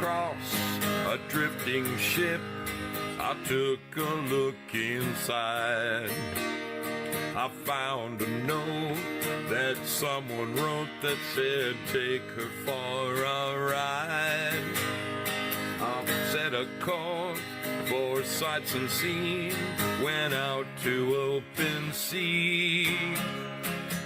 across a drifting ship. I took a look inside. I found a note that someone wrote that said, take her for a ride. I set a course for sights unseen, went out to open sea.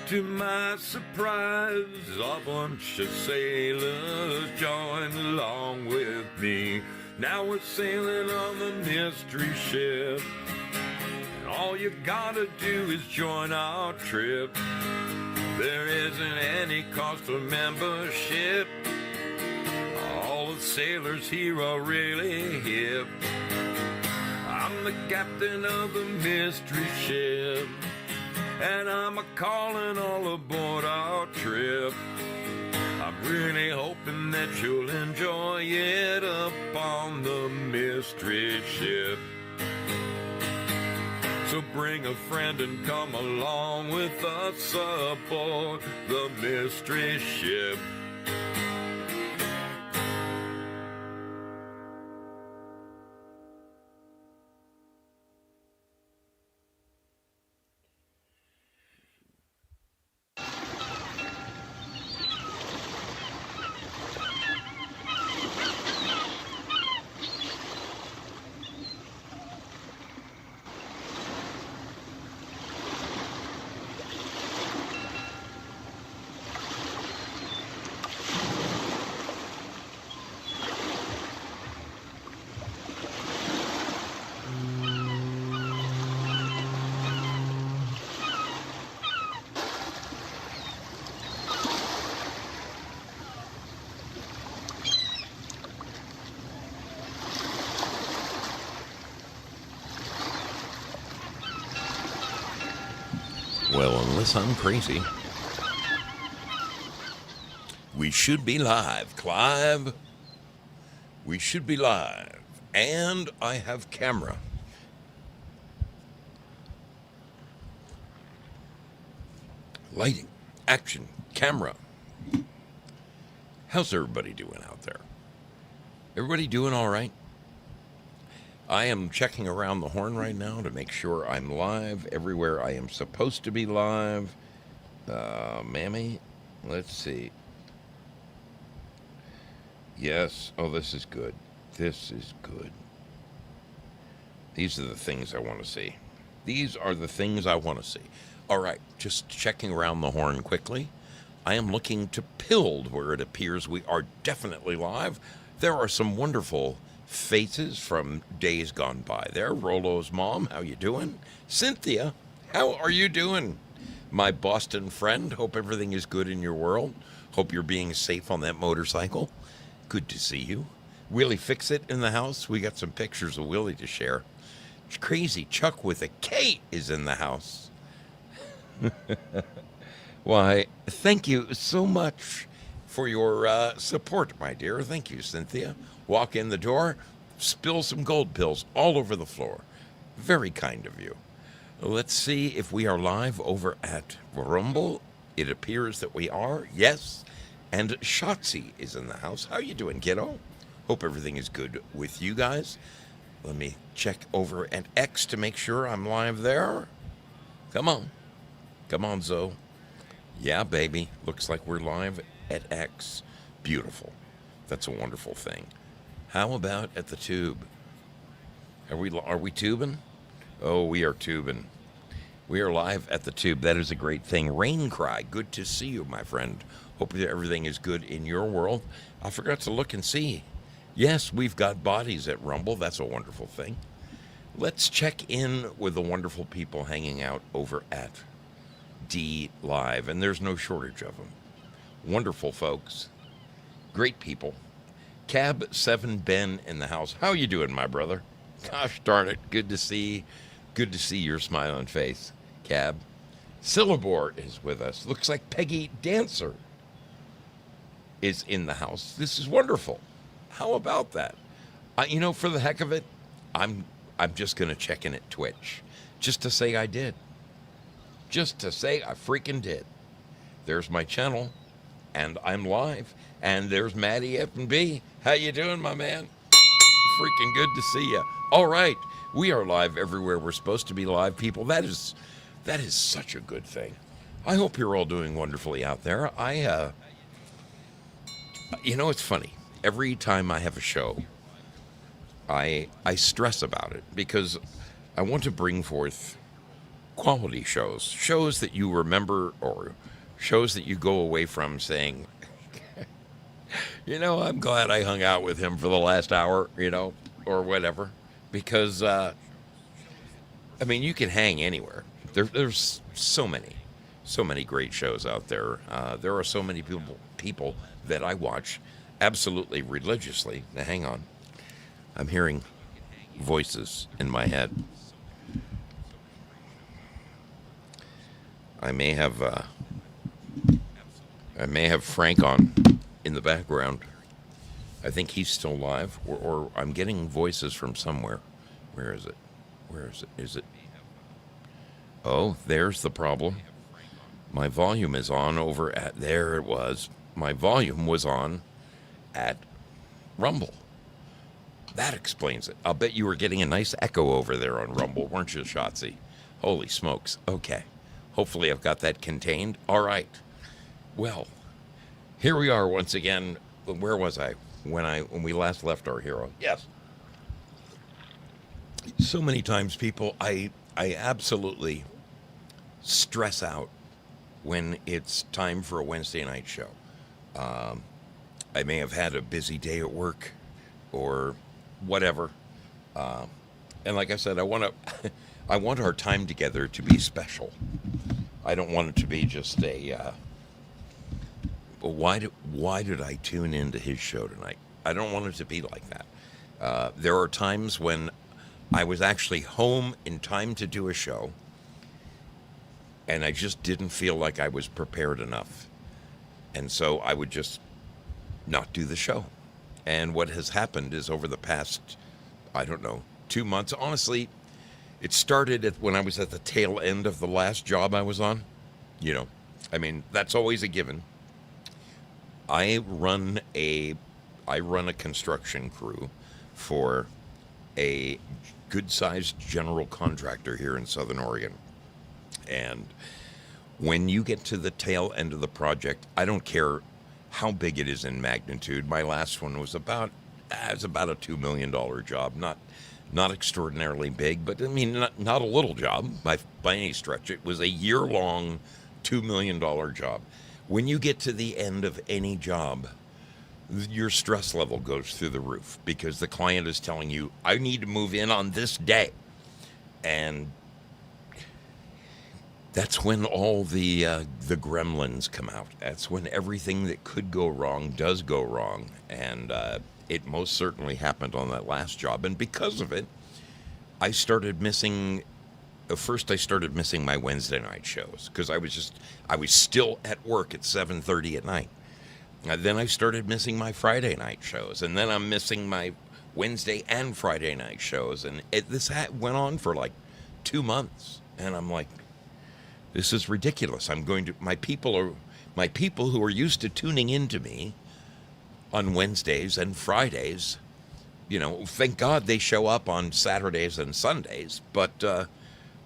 To my surprise, a bunch of sailors joined along with me. Now we're sailing on the mystery ship. All you gotta do is join our trip. There isn't any cost of membership. All the sailors here are really hip. I'm the captain of the mystery ship, and I'm a-calling all aboard our trip. I'm really hoping that you'll enjoy it up on the mystery ship. So bring a friend and come along with us aboard the mystery ship. Well, unless I'm crazy, we should be live, Clive. We should be live. And I have camera. Lighting, action, camera. How's everybody doing out there? Everybody doing all right? I am checking around the horn right now to make sure I'm live everywhere I am supposed to be live. Mammy, let's see. Yes. Oh, this is good. This is good. These are the things I want to see. These are the things I want to see. All right, just checking around the horn quickly. I am looking to Pilled, where it appears we are definitely live. There are some wonderful faces from days gone by there. Rolo's mom, how you doing? Cynthia, how are you doing? My Boston friend, hope everything is good in your world. Hope you're being safe on that motorcycle. Good to see you. Willie Fix-It in the house. We got some pictures of Willie to share. Crazy Chuck with a K is in the house. Why, thank you so much for your support, my dear. Thank you, Cynthia. Walk in the door, spill some gold pills all over the floor. Very kind of you. Let's see if we are live over at Rumble. It appears that we are, yes. And Shotzi is in the house. How you doing, kiddo? Hope everything is good with you guys. Let me check over at X to make sure I'm live there. Come on. Come on, Zoe. Yeah, baby. Looks like we're live at X. Beautiful. That's a wonderful thing. How about at the tube? Are we tubing? Oh, we are tubing. We are live at the tube. That is a great thing. Rain Cry, good to see you, my friend. Hope that everything is good in your world. I forgot to look and see. Yes, we've got bodies at Rumble. That's a wonderful thing. Let's check in with the wonderful people hanging out over at D Live, and there's no shortage of them. Wonderful folks. Great people. Cab 7 Ben in the house. How you doing, my brother? Gosh darn it. Good to see your smiling face, Cab. Syllabore is with us. Looks like Peggy Dancer is in the house. This is wonderful. How about that? For the heck of it, I'm just going to check in at Twitch just to say I did. Just to say I freaking did. There's my channel. and I'm live. And there's Matty F&B. How you doing, my man? Freaking good to see you. All right, we are live everywhere we're supposed to be live, people. That is such a good thing. I hope you're all doing wonderfully out there. It's funny. Every time I have a show, I stress about it because I want to bring forth quality shows that you remember or shows that you go away from saying, I'm glad I hung out with him for the last hour, or whatever. Because, you can hang anywhere. There's so many great shows out there. There are so many people that I watch absolutely religiously. Now, hang on. I'm hearing voices in my head. I may have Frank on in the background. I think he's still live, or I'm getting voices from somewhere. Where is it? Is it? Oh, there's the problem. My volume is on over at, there it was. My volume was on at Rumble. That explains it. I'll bet you were getting a nice echo over there on Rumble, weren't you, Shotzi? Holy smokes. Okay. Hopefully I've got that contained. All right. Well, here we are once again. Where was I when we last left our hero? Yes. So many times, people, I absolutely stress out when it's time for a Wednesday night show. I may have had a busy day at work or whatever. And like I said, I want our time together to be special. I don't want it to be just a, why did I tune into his show tonight? I don't want it to be like that. There are times when I was actually home in time to do a show, and I just didn't feel like I was prepared enough. And so I would just not do the show. And what has happened is over the past, 2 months, honestly, it started when I was at the tail end of the last job I was on. That's always a given. I run a construction crew for a good-sized general contractor here in Southern Oregon. And when you get to the tail end of the project, I don't care how big it is in magnitude. My last one was about a $2 million job. Not extraordinarily big, but not a little job by any stretch. It was a year-long $2 million job. When you get to the end of any job, your stress level goes through the roof because the client is telling you, I need to move in on this day. And that's when all the gremlins come out. That's when everything that could go wrong does go wrong. And it most certainly happened on that last job. And because of it, I started missing my Wednesday night shows because I was still at work at 7:30 at night. Then I started missing my Friday night shows, and then I'm missing my Wednesday and Friday night shows, and this went on for like 2 months, and I'm like, this is ridiculous. My people who are used to tuning into me on Wednesdays and Fridays, thank God they show up on Saturdays and Sundays, but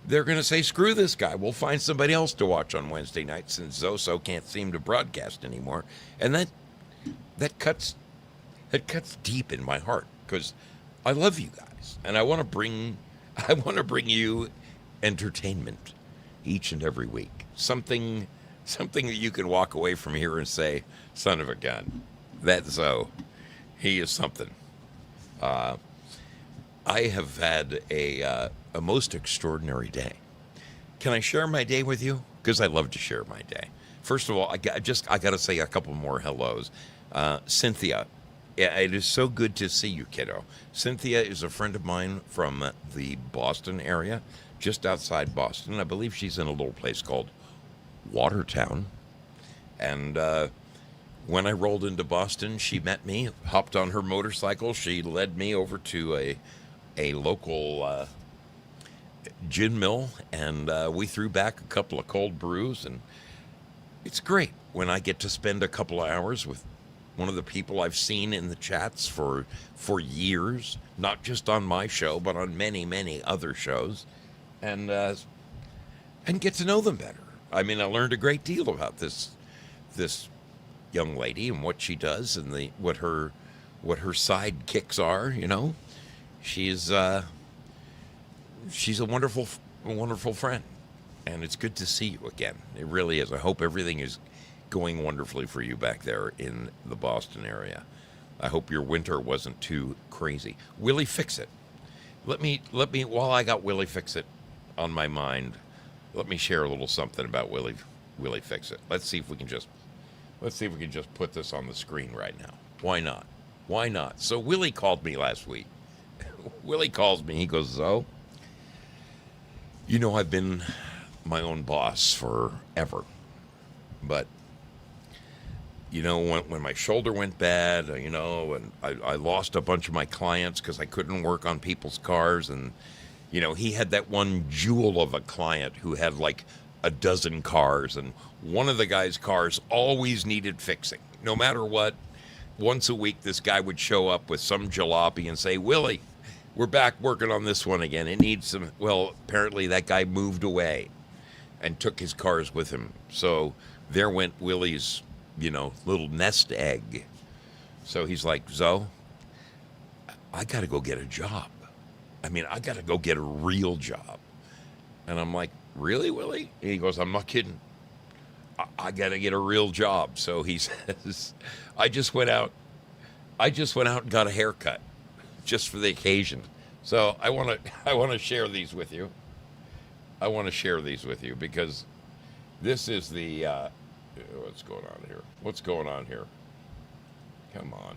they're going to say, screw this guy. We'll find somebody else to watch on Wednesday night since Zoso can't seem to broadcast anymore. And that cuts deep in my heart because I love you guys and I want to bring you entertainment each and every week. Something that you can walk away from here and say, son of a gun, that Zo, he is something. I have had a most extraordinary day. Can I share my day with you? Because I love to share my day. First of all, I got to say a couple more hellos. Cynthia, it is so good to see you, kiddo. Cynthia is a friend of mine from the Boston area, just outside Boston. I believe she's in a little place called Watertown. And when I rolled into Boston, she met me, hopped on her motorcycle. She led me over to a local gin mill, and we threw back a couple of cold brews, and It's great when I get to spend a couple of hours with one of the people I've seen in the chats for years, not just on my show, but on many other shows, and get to know them better. I mean, I learned a great deal about this young lady and what she does and what her sidekicks are. You know, she's she's a wonderful friend, and it's good to see you again. It really is. I hope everything is going wonderfully for you back there in the Boston area. I hope your winter wasn't too crazy. Willie Fix It. Let me while I got Willie Fix It on my mind, let me share a little something about Willie Fix It. Let's see if we can just put this on the screen right now. Why not? Why not? So Willie called me last week. Willie calls me. He goes, "Zo, you know I've been my own boss forever, but you know when my shoulder went bad, you know, and I lost a bunch of my clients because I couldn't work on people's cars, and you know he had that one jewel of a client who had like a dozen cars, and one of the guy's cars always needed fixing, no matter what. Once a week, this guy would show up with some jalopy and say, 'Willie, we're back working on this one again. It needs some.'" Well, apparently that guy moved away and took his cars with him. So there went Willie's, you know, little nest egg. So he's like, "Zo, I got to go get a job. I mean, I got to go get a real job." And I'm like, "Really, Willie?" And he goes, "I'm not kidding. I got to get a real job." So he says, I just went out and got a haircut just for the occasion. So I want to share these with you. I want to share these with you because this is the what's going on here? What's going on here? Come on.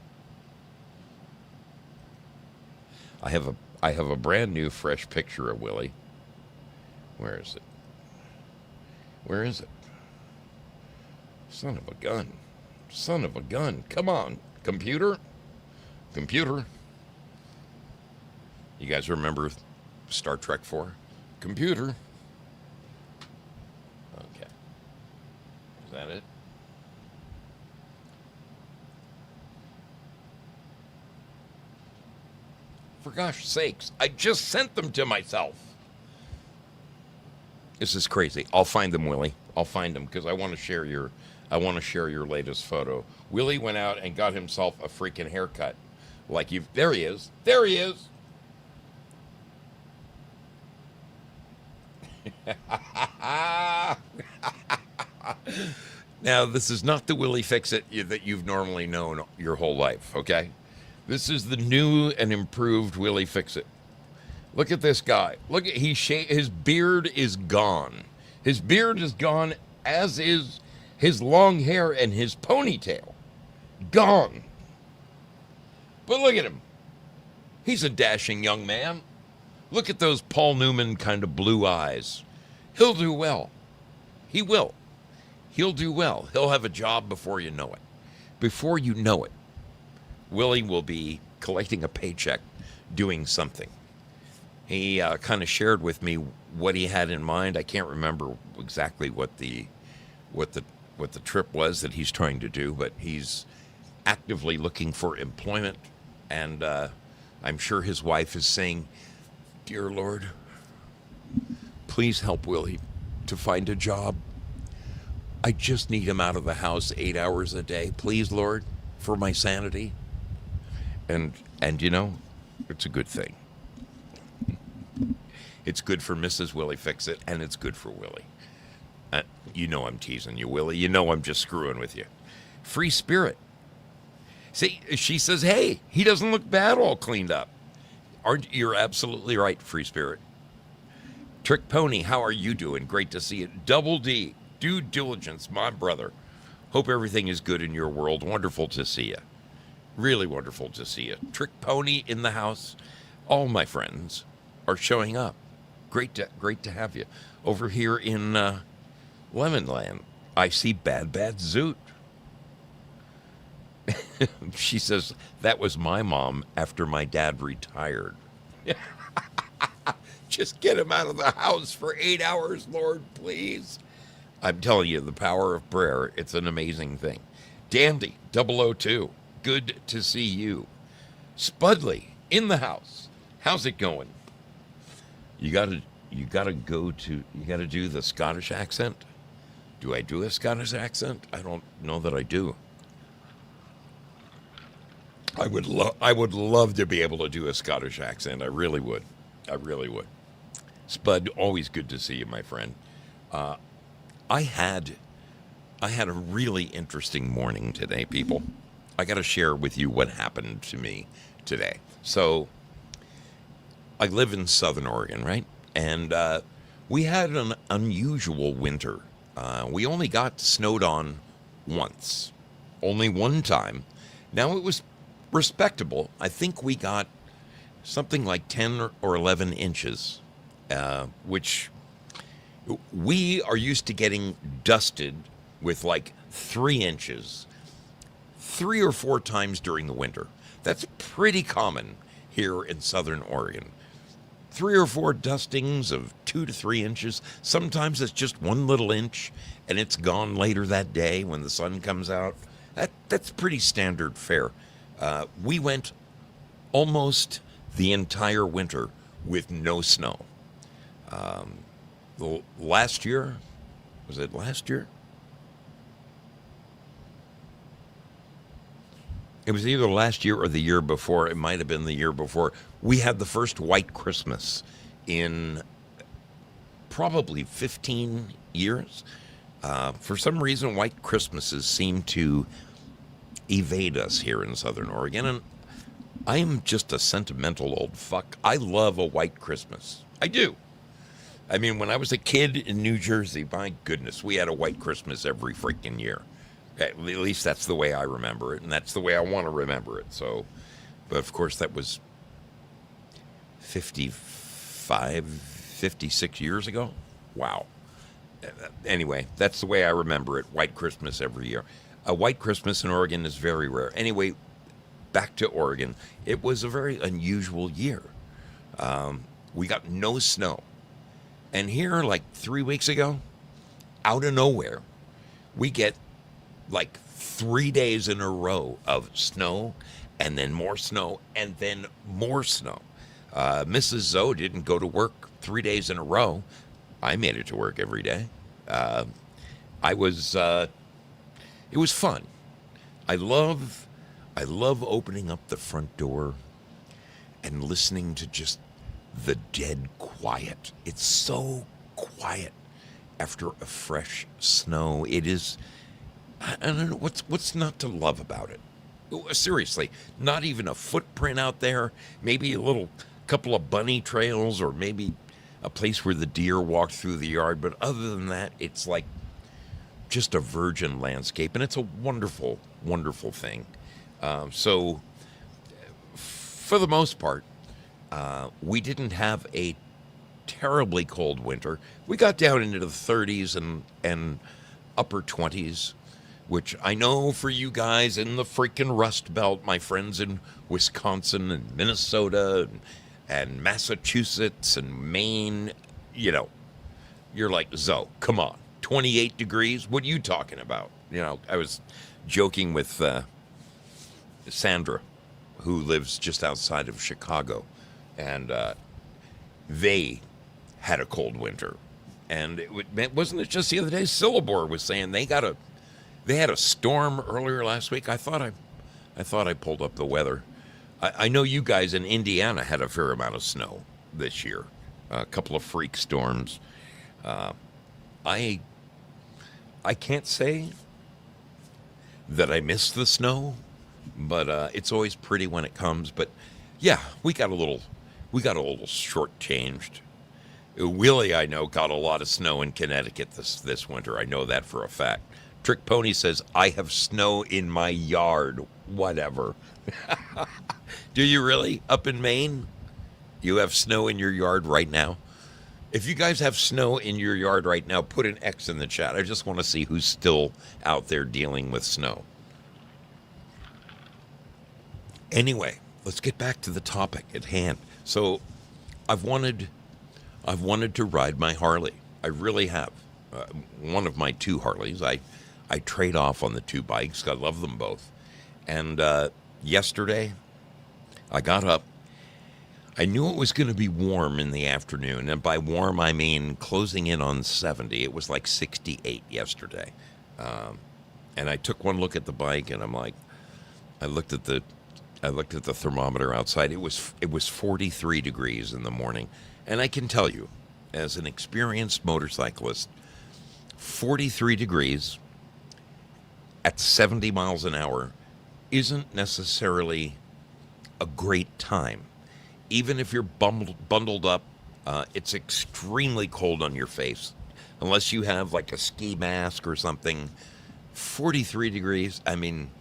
I have a brand new fresh picture of Willie. Where is it? Where is it? Son of a gun. Son of a gun. Come on, computer. Computer. You guys remember Star Trek 4? Computer. Okay. Is that it? For gosh sakes, I just sent them to myself. This is crazy. I'll find them, Willie. I'll find them because I want to share your latest photo. Willie went out and got himself a freaking haircut. There he is. There he is. Now, this is not the Willie Fix It that you've normally known your whole life, okay? This is the new and improved Willie Fix It. Look at this guy. Look at his beard is gone. His beard is gone, as is his long hair and his ponytail. Gone. But look at him. He's a dashing young man. Look at those Paul Newman kind of blue eyes. He'll do well. He will. He'll do well. He'll have a job before you know it. Before you know it, Willie will be collecting a paycheck doing something. He kind of shared with me what he had in mind. I can't remember exactly what the trip was that he's trying to do, but he's actively looking for employment, and I'm sure his wife is saying, "Dear Lord, please help Willie to find a job. I just need him out of the house 8 hours a day. Please, Lord, for my sanity." And you know, it's a good thing. It's good for Mrs. Willie Fix It, and it's good for Willie. You know I'm teasing you, Willie. You know I'm just screwing with you. Free spirit. See, she says, "Hey, he doesn't look bad all cleaned up." You're absolutely right, free spirit. Trick Pony, how are you doing? Great to see you. Double D, due diligence, my brother. Hope everything is good in your world. Wonderful to see you. Really wonderful to see you. Trick Pony in the house. All my friends are showing up. Great to have you. Over here in Lemonland, I see Bad Zoot. She says, "That was my mom after my dad retired." Just get him out of the house for 8 hours, Lord, please. I'm telling you, the power of prayer, it's an amazing thing. Dandy 002, good to see you. Spudley in the house. How's it going? You gotta do the Scottish accent. Do I do a Scottish accent? I don't know that I do. I would love to be able to do a Scottish accent. I really would. I really would. Spud, always good to see you, my friend. I had a really interesting morning today, people. I got to share with you what happened to me today. So, I live in Southern Oregon, right? And we had an unusual winter. We only got snowed on once, only one time. Now it was respectable. I think we got something like 10 or 11 inches, which we are used to getting dusted with like 3 inches 3 or 4 times during the winter. That's pretty common here in Southern Oregon. 3 or 4 dustings of 2 to 3 inches. Sometimes it's just 1 little inch and it's gone later that day when the sun comes out. That's pretty standard fare. We went almost the entire winter with no snow. Last year, was it last year? It was either last year or the year before. It might have been the year before. We had the first white Christmas in probably 15 years. For some reason, white Christmases seem to evade us here in Southern Oregon. And I am just a sentimental old fuck. I love a white Christmas. I do. I mean, when I was a kid in New Jersey, my goodness, we had a white Christmas every freaking year. At least that's the way I remember it, and that's the way I want to remember it. So, but of course, that was 56 years ago. Wow. Anyway, that's the way I remember it. White Christmas every year. A white Christmas in Oregon is very rare. Anyway, back to Oregon. It was a very unusual year. We got no snow. And here, like 3 weeks ago, out of nowhere, we get like 3 days in a row of snow, and then more snow, and then more snow. Mrs. Zoe didn't go to work 3 days in a row. I made it to work every day. It was fun. I love opening up the front door and listening to just the dead quiet. It's so quiet after a fresh snow. It is. I don't know what's not to love about it. Seriously, not even a footprint out there. Maybe a little couple of bunny trails, or maybe a place where the deer walked through the yard. But other than that, it's like just a virgin landscape, and it's a wonderful, wonderful thing. So, for the most part, we didn't have a terribly cold winter. We got down into the 30s and upper 20s, which I know for you guys in the freaking Rust Belt, my friends in Wisconsin and Minnesota and Massachusetts and Maine, you know, you're like, Zoe, come on, 28 degrees? What are you talking about? You know, I was joking with Sandra, who lives just outside of Chicago, and they had a cold winter. And wasn't it just the other day? Syllabore was saying they had a storm earlier last week. I thought I pulled up the weather. I know you guys in Indiana had a fair amount of snow this year, a couple of freak storms. I can't say that I miss the snow, but it's always pretty when it comes. But yeah, we got a little shortchanged. Willie, I know, got a lot of snow in Connecticut this winter. I know that for a fact. Trick Pony says, I have snow in my yard. Whatever. Do you really? Up in Maine? You have snow in your yard right now? If you guys have snow in your yard right now, put an X in the chat. I just want to see who's still out there dealing with snow. Anyway, let's get back to the topic at hand. So, I've wanted to ride my Harley. I really have. one of my two Harleys. I trade off on the two bikes. I love them both. And yesterday, I got up. I knew it was going to be warm in the afternoon. And by warm, I mean closing in on 70. It was like 68 yesterday. And I took one look at the bike, and I'm like, I looked at the thermometer outside. It was 43 degrees in the morning. And I can tell you, as an experienced motorcyclist, 43 degrees at 70 miles an hour isn't necessarily a great time. Even if you're bundled up, it's extremely cold on your face. Unless you have like a ski mask or something, 43 degrees, I mean,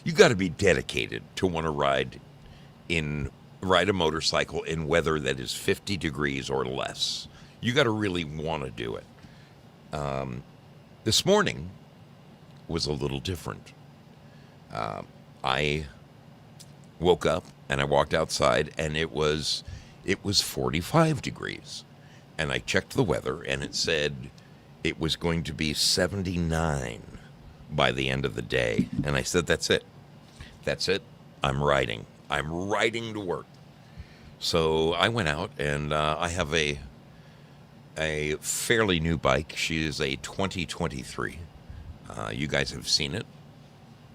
you got to be dedicated to want to ride a motorcycle in weather that is 50 degrees or less. You got to really want to do it. This morning was a little different. I woke up and I walked outside, and it was 45 degrees. And I checked the weather, and it said it was going to be 79 by the end of the day. And I said, that's it. That's it. I'm riding to work. So I went out, and I have a fairly new bike. She is a 2023. You guys have seen it.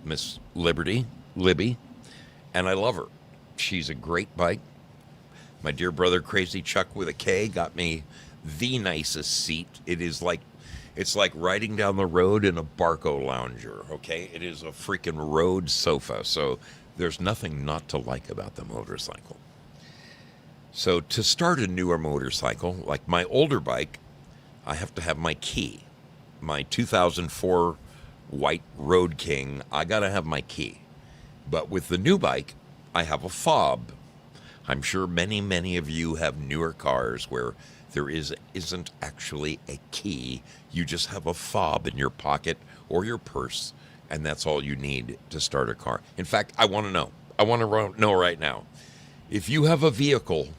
Miss Libby. And I love her. She's a great bike. My dear brother, Crazy Chuck with a K, got me the nicest seat. It's like riding down the road in a Barco Lounger, okay? It is a freaking road sofa, so there's nothing not to like about the motorcycle. So to start a newer motorcycle, like my older bike, I have to have my key. My 2004 white Road King, I got to have my key. But with the new bike, I have a fob. I'm sure many of you have newer cars where there isn't actually a key. You just have a fob in your pocket or your purse, and that's all you need to start a car. In fact, I want to know right now, if you have a vehicle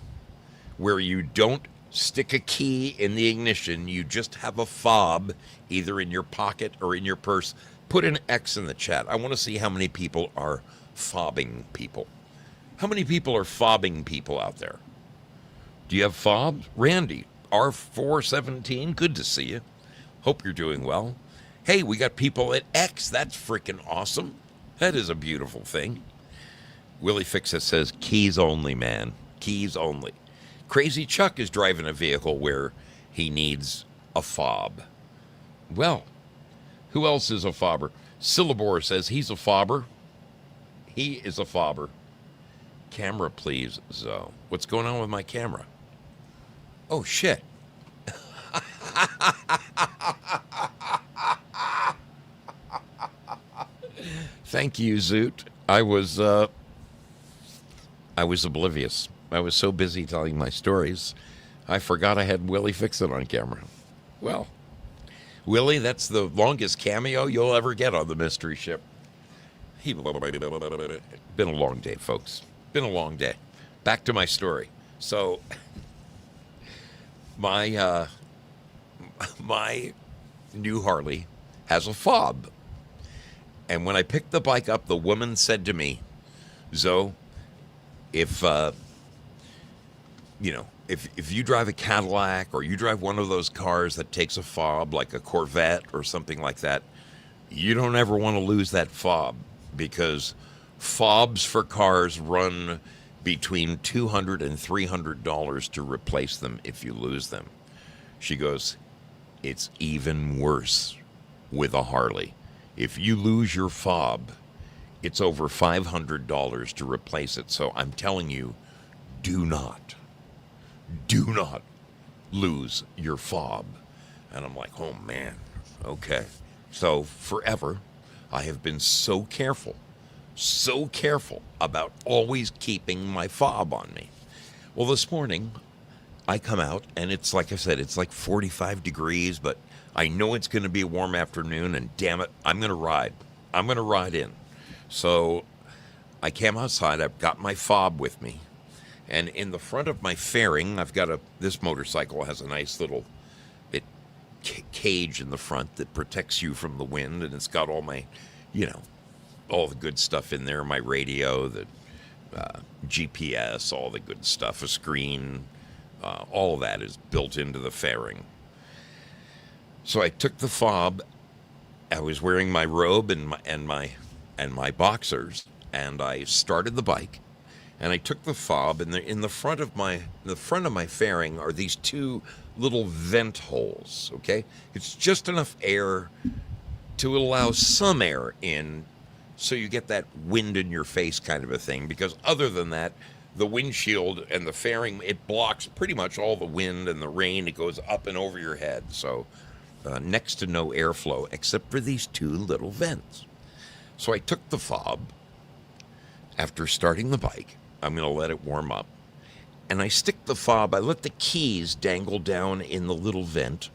where you don't stick a key in the ignition, you just have a fob either in your pocket or in your purse, put an X in the chat. I want to see how many people are fobbing people. How many people are fobbing people out there? Do you have fobs? Randy, R417, good to see you. Hope you're doing well. Hey, we got people at X. That's freaking awesome. That is a beautiful thing. Willie Fixit says, keys only, man. Keys only. Crazy Chuck is driving a vehicle where he needs a fob. Well, who else is a fobber? Syllabor says he's a fobber. He is a fobber. Camera, please, Zo. What's going on with my camera? Oh, shit. Thank you, Zoot. I was oblivious. I was so busy telling my stories, I forgot I had Willie Fixit on camera. Well, Willie, that's the longest cameo you'll ever get on the mystery ship. Been a long day, folks. Been a long day. Back to my story. So, my new Harley has a fob. And when I picked the bike up, the woman said to me, Zo, if you drive a Cadillac or you drive one of those cars that takes a fob, like a Corvette or something like that, you don't ever want to lose that fob, because fobs for cars run between $200 and $300 to replace them if you lose them. She goes, it's even worse with a Harley. If you lose your fob, it's over $500 to replace it. So I'm telling you, do not lose your fob. And I'm like, oh man, okay. So forever, I have been so careful about always keeping my fob on me. Well, this morning, I come out, and it's like I said, it's like 45 degrees, but I know it's going to be a warm afternoon, and damn it, I'm going to ride. I'm going to ride in. So I came outside. I've got my fob with me. And in the front of my fairing, I've got this motorcycle has a nice little, cage in the front that protects you from the wind, and it's got all my, you know, all the good stuff in there, my radio, the GPS, all the good stuff, a screen, all of that is built into the fairing. So I took the fob. I was wearing my robe and my boxers, and I started the bike, and I took the fob, and in the front of my fairing are these two little vent holes. Okay, it's just enough air to allow some air in, so you get that wind in your face kind of a thing. Because other than that, the windshield and the fairing, it blocks pretty much all the wind and the rain. It goes up and over your head, so next to no airflow except for these two little vents. So I took the fob after starting the bike. I'm going to let it warm up. And I stick the fob, I let the keys dangle down in the little vent,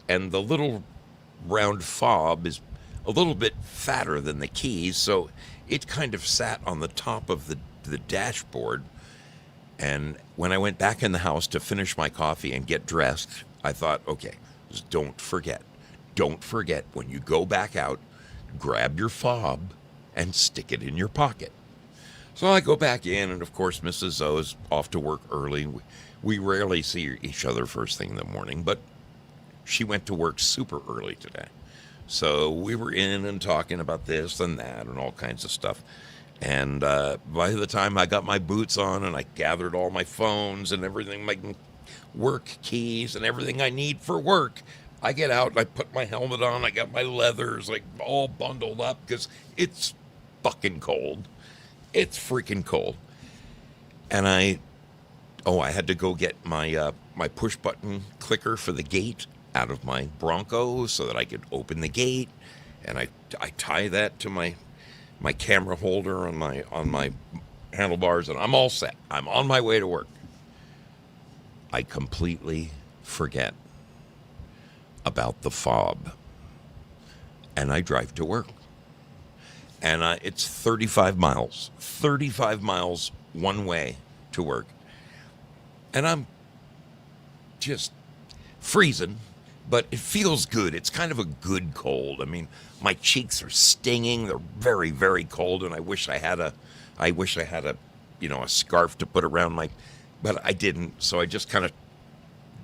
and the little round fob is a little bit fatter than the keys, so it kind of sat on the top of the dashboard. And when I went back in the house to finish my coffee and get dressed, I thought, okay, just don't forget when you go back out, grab your fob and stick it in your pocket. So I go back in, and of course, Mrs. Zoe's off to work early. We rarely see each other first thing in the morning, but she went to work super early today. So we were in and talking about this and that and all kinds of stuff. And by the time I got my boots on and I gathered all my phones and everything, my work keys and everything I need for work, I get out and I put my helmet on. I got my leathers like all bundled up because it's fucking cold. It's freaking cold. And I had to go get my my push button clicker for the gate out of my Bronco so that I could open the gate, and I tie that to my camera holder on my handlebars, and I'm all set. I'm on my way to work. I completely forget about the fob, and I drive to work. And it's 35 miles one way to work. And I'm just freezing, but it feels good. It's kind of a good cold. I mean, my cheeks are stinging. They're very, very cold, and I wish I had a scarf to put around but I didn't. So I just kind of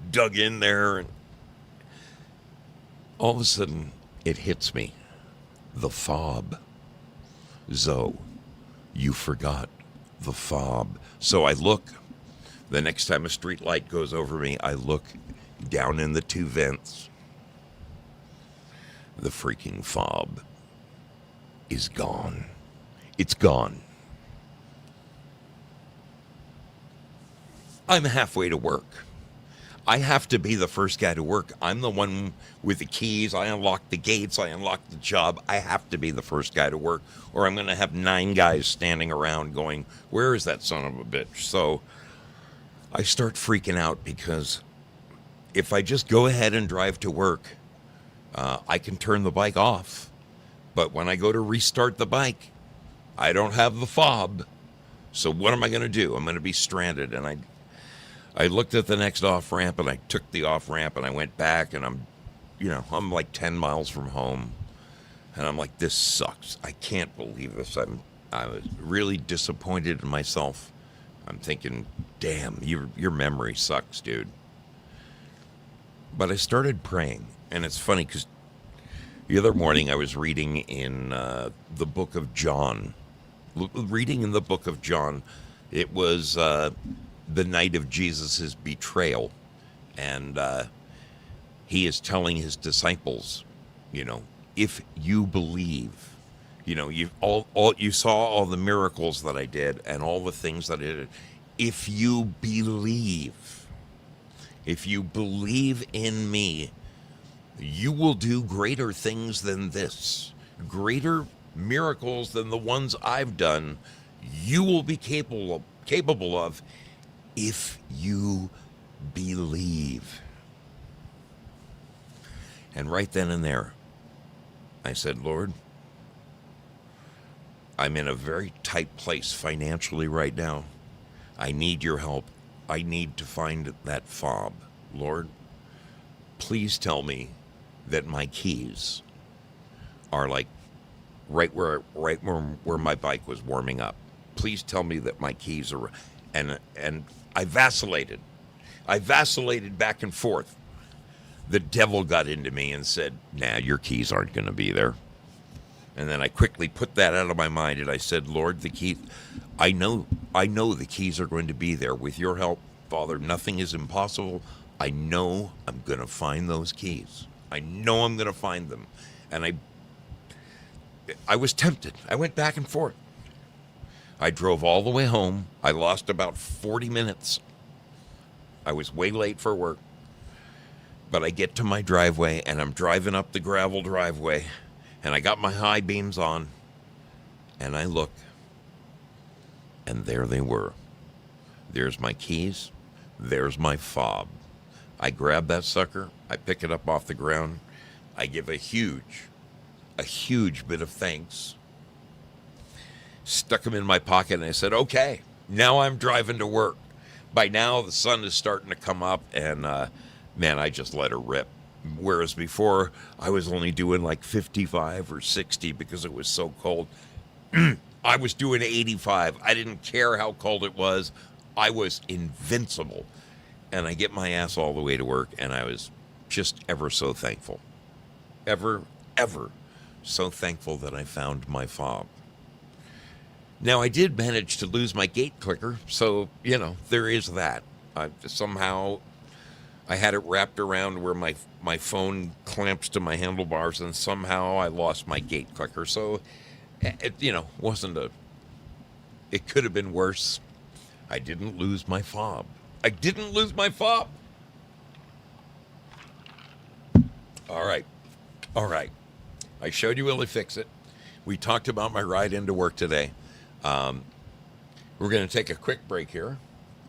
dug in there, and all of a sudden it hits me. The fob. Zoe, you forgot the fob. So I look. The next time a street light goes over me, I look down in the two vents. The freaking fob is gone. It's gone. I'm halfway to work. I have to be the first guy to work. I'm the one with the keys. I unlock the gates. I unlock the job. I have to be the first guy to work, or I'm going to have 9 guys standing around going, where is that son of a bitch? So I start freaking out because if I just go ahead and drive to work, I can turn the bike off. But when I go to restart the bike, I don't have the fob. So what am I going to do? I'm going to be stranded. And I looked at the next off ramp, and I took the off ramp, and I went back, and I'm like 10 miles from home, and I'm like, this sucks. I can't believe this. I was really disappointed in myself. I'm thinking, damn, your memory sucks, dude. But I started praying, and it's funny because the other morning I was reading in the book of John. Reading in the book of John, it was the night of Jesus' betrayal, and he is telling his disciples, if you believe, you saw all the miracles that I did and all the things that I did. If you believe in me, you will do greater things than this, greater miracles than the ones I've done. You will be capable of if you believe. And right then and there, I said, Lord, I'm in a very tight place financially right now. I need your help. I need to find that fob. Lord, please tell me that my keys are like right where my bike was warming up. Please tell me that my keys are, and I vacillated. I vacillated back and forth. The devil got into me and said, "Nah, your keys aren't going to be there." And then I quickly put that out of my mind, and I said, "Lord, the key, I know the keys are going to be there. With your help, Father, nothing is impossible. I know I'm going to find those keys. I know I'm going to find them." And I was tempted. I went back and forth. I drove all the way home. I lost about 40 minutes. I was way late for work. But I get to my driveway, and I'm driving up the gravel driveway, and I got my high beams on, and I look, and there they were. There's my keys. There's my fob. I grab that sucker. I pick it up off the ground. I give a huge bit of thanks. Stuck them in my pocket, and I said, "Okay, now I'm driving to work." By now, the sun is starting to come up, and man, I just let her rip. Whereas before, I was only doing like 55 or 60 because it was so cold. I was doing 85. I didn't care how cold it was. I was invincible. And I get my ass all the way to work, and I was just ever so thankful. Ever so thankful that I found my fob. Now, I did manage to lose my gate clicker, so, there is that. Somehow, I had it wrapped around where my phone clamps to my handlebars, and somehow I lost my gate clicker. So, it could have been worse. I didn't lose my fob. All right. I showed you Willie Fix It. We talked about my ride into work today. We're going to take a quick break here.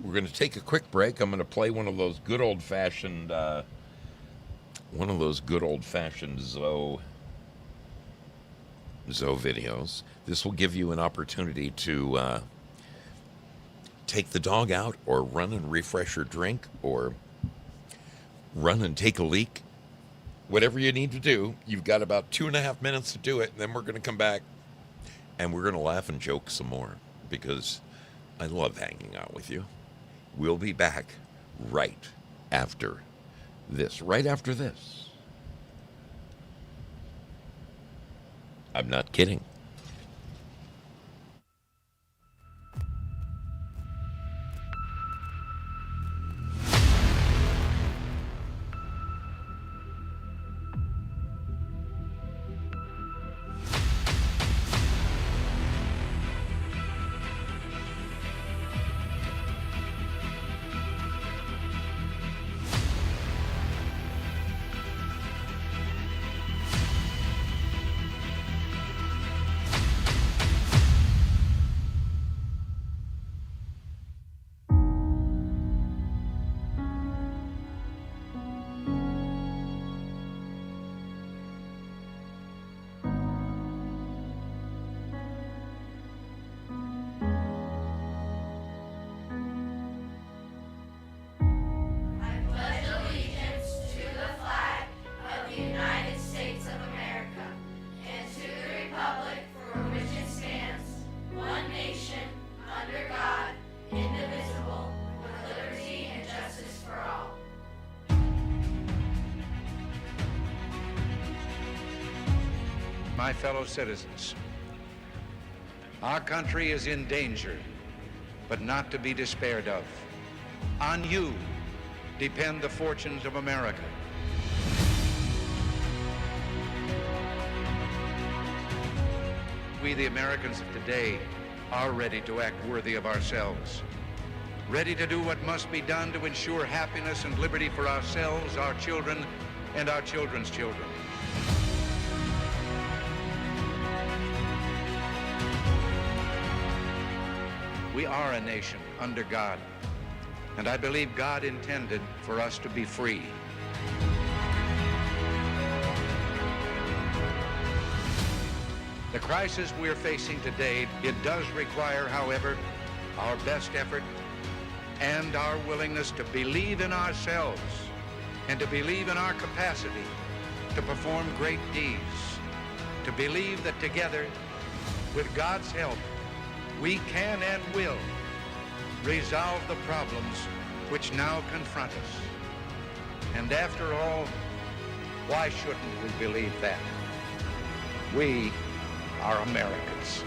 I'm going to play one of those good old-fashioned Zoso videos. This will give you an opportunity to take the dog out, or run and refresh your drink, or run and take a leak. Whatever you need to do, you've got about 2.5 minutes to do it, and then we're going to come back, and we're going to laugh and joke some more, because I love hanging out with you. We'll be back right after this. I'm not kidding. My fellow citizens, our country is in danger, but not to be despaired of. On you depend the fortunes of America. We, the Americans of today, are ready to act worthy of ourselves, ready to do what must be done to ensure happiness and liberty for ourselves, our children, and our children's children. We are a nation under God, and I believe God intended for us to be free. The crisis we're facing today, it does require, however, our best effort and our willingness to believe in ourselves and to believe in our capacity to perform great deeds, to believe that together, with God's help, we can and will resolve the problems which now confront us. And after all, why shouldn't we believe that? We are Americans.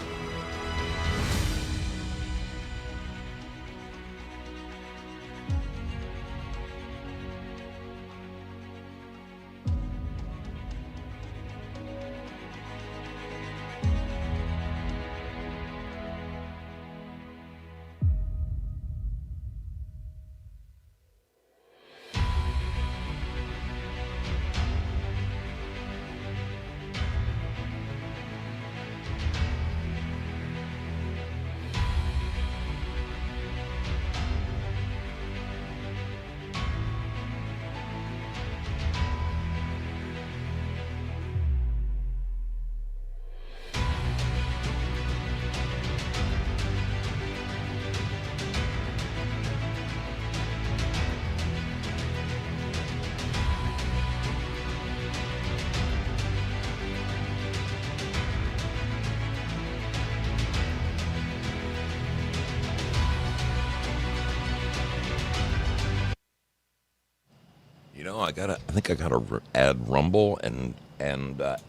You know, I think I gotta add Rumble and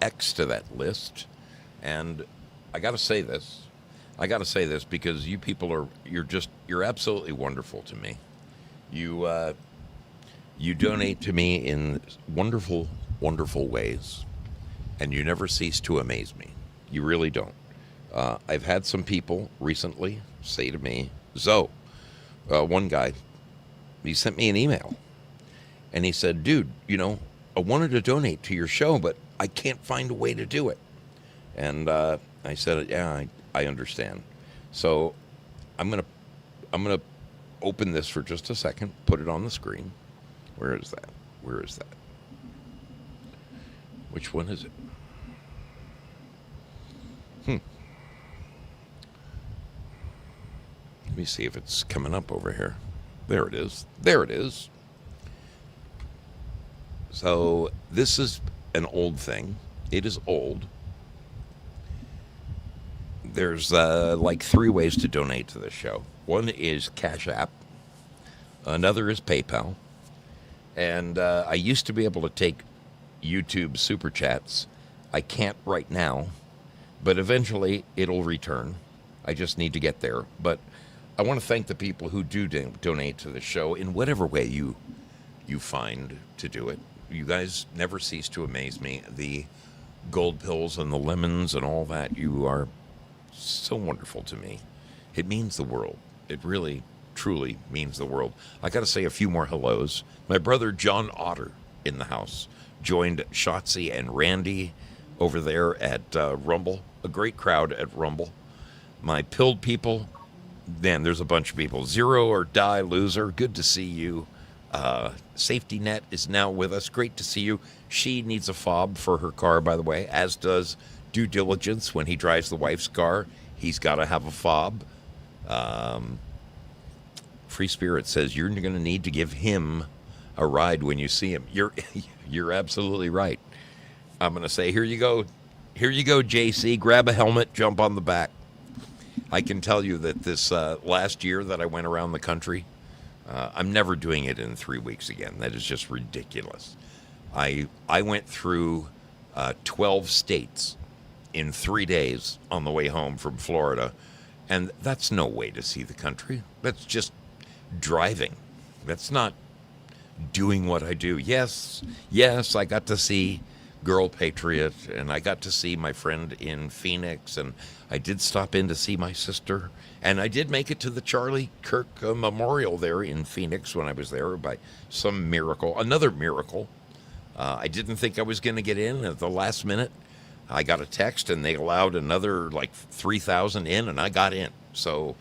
X to that list, and I gotta say this. I gotta say this because you people you're absolutely wonderful to me. You donate to me in wonderful, wonderful ways, and you never cease to amaze me. You really don't. I've had some people recently say to me, one guy, he sent me an email. And he said, dude, I wanted to donate to your show, but I can't find a way to do it. And I said, yeah, I understand. So I'm gonna open this for just a second, put it on the screen. Where is that? Which one is it? Let me see if it's coming up over here. There it is. So this is an old thing. It is old. There's like 3 ways to donate to the show. One is Cash App. Another is PayPal. And I used to be able to take YouTube Super Chats. I can't right now, but eventually it'll return. I just need to get there. But I want to thank the people who do donate to the show in whatever way you find to do it. You guys never cease to amaze me. The gold pills and the lemons and all that, you are so wonderful to me. It means the world. It really, truly means the world. I got to say a few more hellos. My brother John Otter in the house joined Shotzi and Randy over there at Rumble. A great crowd at Rumble. My pilled people, man, there's a bunch of people. Zero or Die Loser, good to see you. Safety Net is now with us. Great to see you. She needs a fob for her car, by the way, as does Due Diligence. When he drives the wife's car, he's got to have a fob. Free Spirit says you're going to need to give him a ride when you see him. You're absolutely right. I'm going to say, here you go, JC. Grab a helmet, jump on the back. I can tell you that this last year that I went around the country, I'm never doing it in 3 weeks again. That is just ridiculous. I went through 12 states in 3 days on the way home from Florida, and that's no way to see the country. That's just driving. That's not doing what I do. Yes, I got to see Girl Patriot, and I got to see my friend in Phoenix, and I did stop in to see my sister, and I did make it to the Charlie Kirk Memorial there in Phoenix when I was there by some miracle, another miracle. I didn't think I was going to get in at the last minute. I got a text, and they allowed another like 3,000 in, and I got in. So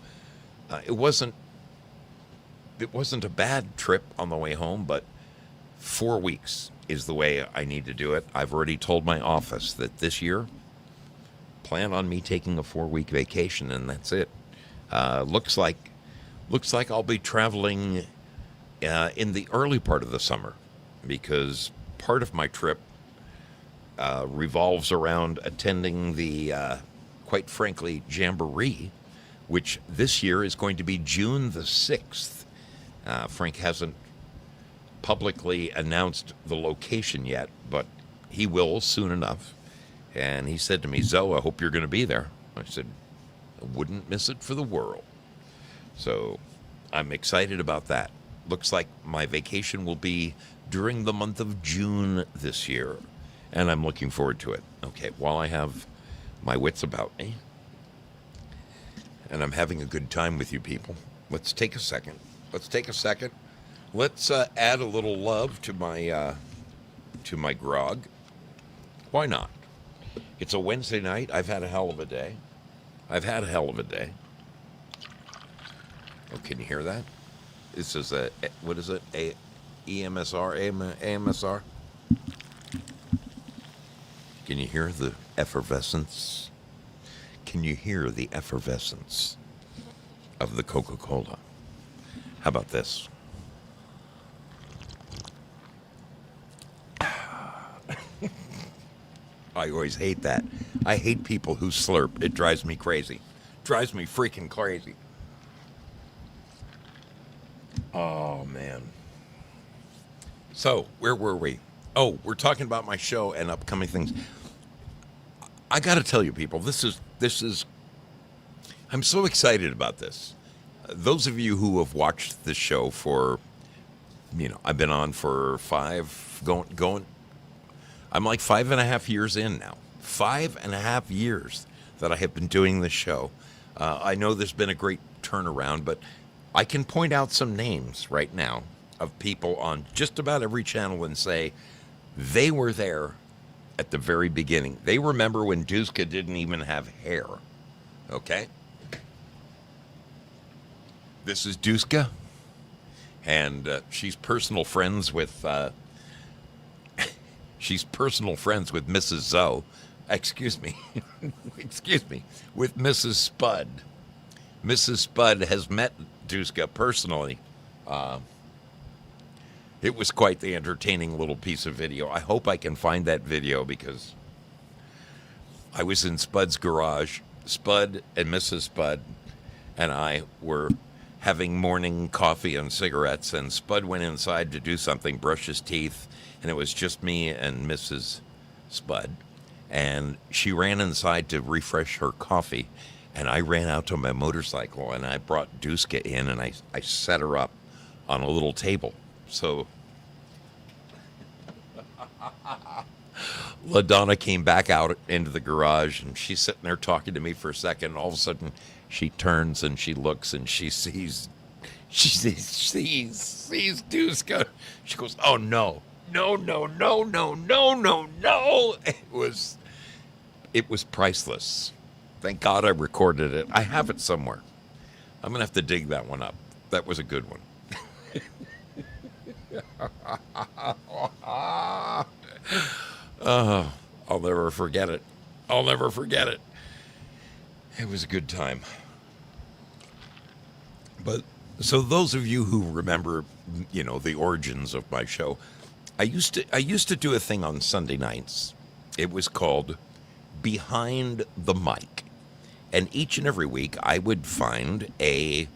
it wasn't a bad trip on the way home, but 4 weeks is the way I need to do it. I've already told my office that this year, plan on me taking a 4-week vacation, and that's it. Looks like I'll be traveling in the early part of the summer, because part of my trip revolves around attending the, quite frankly, Jamboree, which this year is going to be June the 6th. Frank hasn't publicly announced the location yet, but he will soon enough. And he said to me, "Zoe, I hope you're going to be there." I said, "I wouldn't miss it for the world." So I'm excited about that. Looks like my vacation will be during the month of June this year, and I'm looking forward to it. Okay, while I have my wits about me, and I'm having a good time with you people, let's take a second. Let's add a little love to my grog. Why not? It's a Wednesday night. I've had a hell of a day. Oh, can you hear that? This is what is it? AMSR? Can you hear the effervescence? Can you hear the effervescence of the Coca-Cola? How about this? I always hate that. I hate people who slurp. It drives me crazy. Drives me freaking crazy. Oh, man. So, where were we? Oh, we're talking about my show and upcoming things. I got to tell you, people, this is. I'm so excited about this. Those of you who have watched this show for, I've been on for I'm like 5.5 years in now. 5.5 years that I have been doing this show. I know there's been a great turnaround, but I can point out some names right now of people on just about every channel and say they were there at the very beginning. They remember when Duska didn't even have hair. Okay? This is Duska, and she's personal friends with Mrs. Zoe. Excuse me, with Mrs. Spud. Mrs. Spud has met Duska personally. It was quite the entertaining little piece of video. I hope I can find that video because I was in Spud's garage. Spud and Mrs. Spud and I were having morning coffee and cigarettes, and Spud went inside to do something, brush his teeth, and it was just me and Mrs. Spud. And she ran inside to refresh her coffee, and I ran out to my motorcycle, and I brought Duska in, and I set her up on a little table. So LaDonna came back out into the garage, and she's sitting there talking to me for a second, and all of a sudden she turns and she looks and she sees Duska. She goes, "Oh no. No. It was priceless. Thank God I recorded it. I have it somewhere. I'm going to have to dig that one up. That was a good one." Oh, I'll never forget it. It was a good time. But so those of you who remember, the origins of my show, I used to do a thing on Sunday nights. It was called Behind the Mic. And each and every week I would find a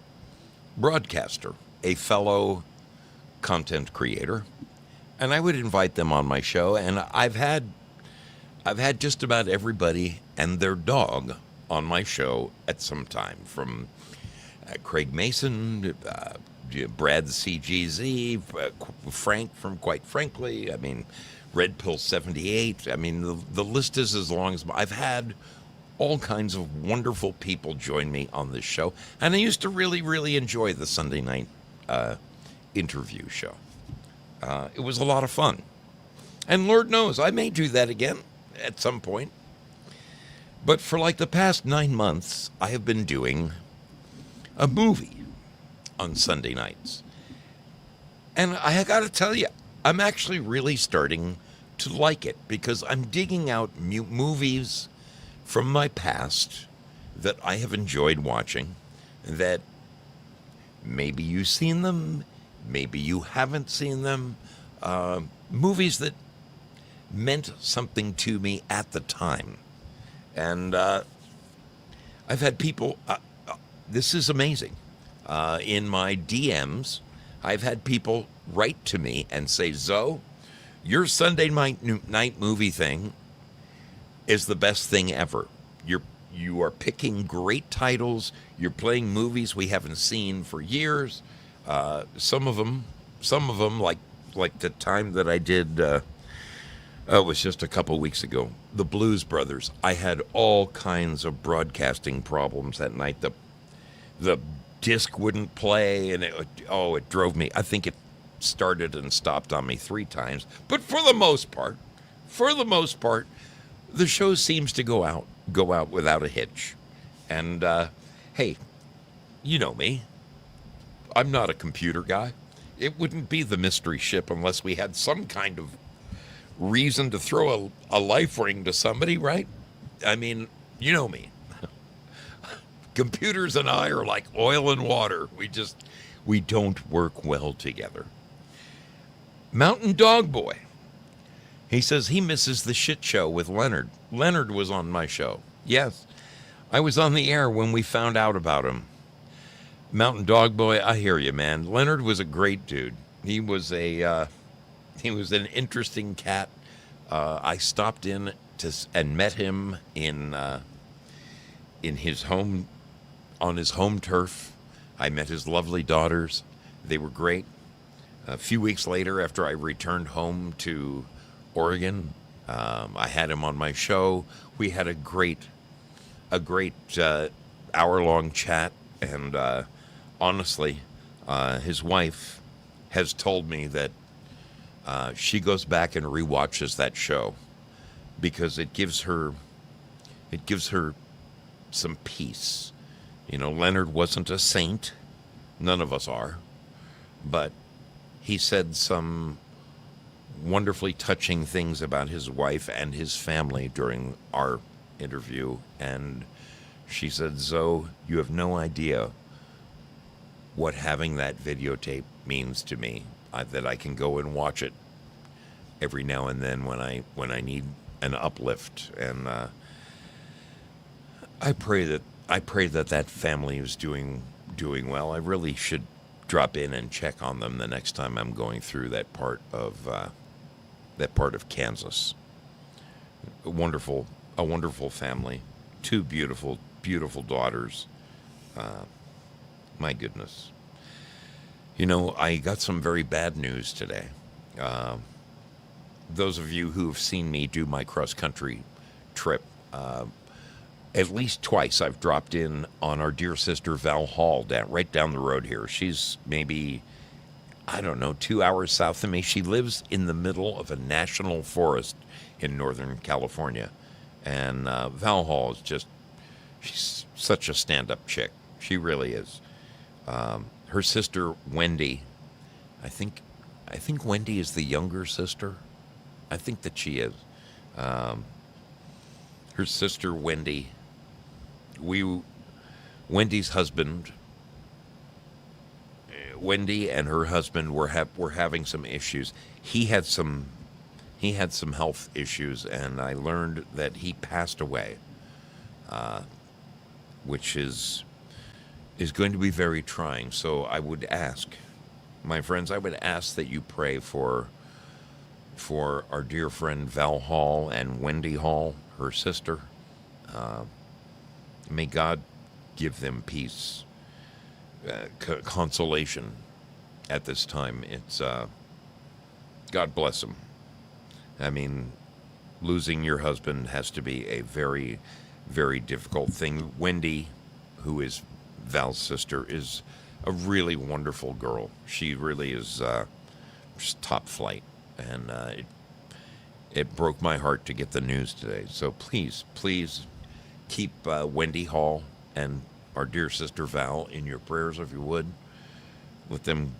broadcaster, a fellow content creator, and I would invite them on my show. And I've had just about everybody and their dog on my show at some time, from Craig Mason, Brad CGZ, Frank from Quite Frankly, Red Pill 78. The list is as long as I've had all kinds of wonderful people join me on this show. And I used to really, really enjoy the Sunday night interview show. It was a lot of fun. And Lord knows, I may do that again at some point. But for like the past 9 months, I have been doing a movie on Sunday nights. And I got to tell you, I'm actually really starting to like it, because I'm digging out movies from my past that I have enjoyed watching, that maybe you've seen them, maybe you haven't seen them, movies that meant something to me at the time. And I've had people, this is amazing. In my DMs, I've had people write to me and say, Zoe, your Sunday night movie thing is the best thing ever. You are picking great titles. You're playing movies we haven't seen for years. Some of them, like the time that I did. It was just a couple weeks ago. The Blues Brothers. I had all kinds of broadcasting problems that night. The disc wouldn't play, and it drove me. I think it started and stopped on me 3 times. But for the most part, the show seems to go out without a hitch. And hey, you know me. I'm not a computer guy. It wouldn't be the mystery ship unless we had some kind of reason to throw a life ring to somebody, right? I mean, you know me. Computers and I are like oil and water. We don't work well together. Mountain Dog Boy. He says he misses the shit show with Leonard. Leonard was on my show. Yes, I was on the air when we found out about him. Mountain Dog Boy, I hear you, man. Leonard was a great dude. He was an interesting cat. I stopped in and met him in his home, on his home turf. I met his lovely daughters. They were great. A few weeks later, after I returned home to Oregon, I had him on my show. We had a great hour-long chat, and honestly, his wife has told me that she goes back and rewatches that show because it gives her some peace. You know, Leonard wasn't a saint. None of us are. But he said some wonderfully touching things about his wife and his family during our interview. And she said, Zoe, you have no idea what having that videotape means to me, that I can go and watch it every now and then when I need an uplift. And I pray that family is doing well. I really should drop in and check on them the next time I'm going through that part of Kansas. A wonderful family, 2 beautiful daughters. My goodness. You know, I got some very bad news today. Those of you who have seen me do my cross-country trip, at least twice I've dropped in on our dear sister Val Hall right down the road here. She's maybe, 2 hours south of me. She lives in the middle of a national forest in Northern California. And Val Hall is she's such a stand-up chick. She really is. Her sister, Wendy, I think Wendy is the younger sister. I think that she is. Her sister, Wendy's husband, Wendy and her husband were having some issues. He had some health issues, and I learned that he passed away, which is going to be very trying. So I would ask, my friends, that you pray for our dear friend Val Hall and Wendy Hall, her sister. May God give them peace, consolation at this time. It's God bless them. I mean, losing your husband has to be a very, very difficult thing. Wendy, who is Val's sister, is a really wonderful girl. She really is just top flight, and it broke my heart to get the news today. So please keep Wendy Hall and our dear sister Val in your prayers, if you would. Let them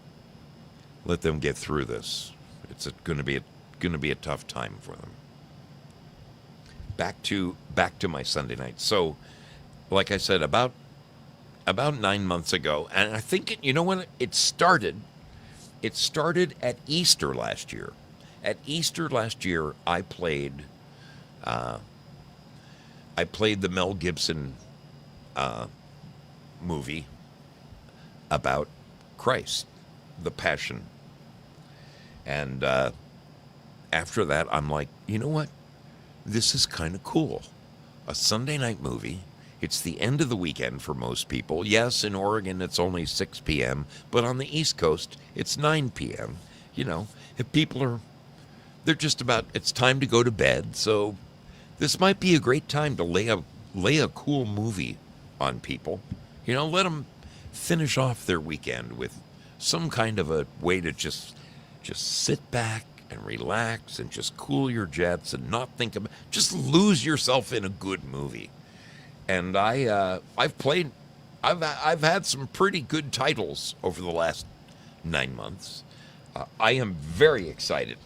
get through this. It's going to be a tough time for them. Back to my Sunday night. So, like I said, about 9 months ago, and I think when it started at Easter last year, At Easter last year, I played the Mel Gibson movie about Christ, the Passion. And after that, I'm like, you know what? This is kind of cool. A Sunday night movie. It's the end of the weekend for most people. Yes, in Oregon, it's only 6 p.m., but on the East Coast, it's 9 p.m. You know, if people are, they're just about, it's time to go to bed. So this might be a great time to lay a cool movie on people. You know, let them finish off their weekend with some kind of a way to just sit back and relax and just cool your jets and not think about, just lose yourself in a good movie. And I've had some pretty good titles over the last 9 months. I am very excited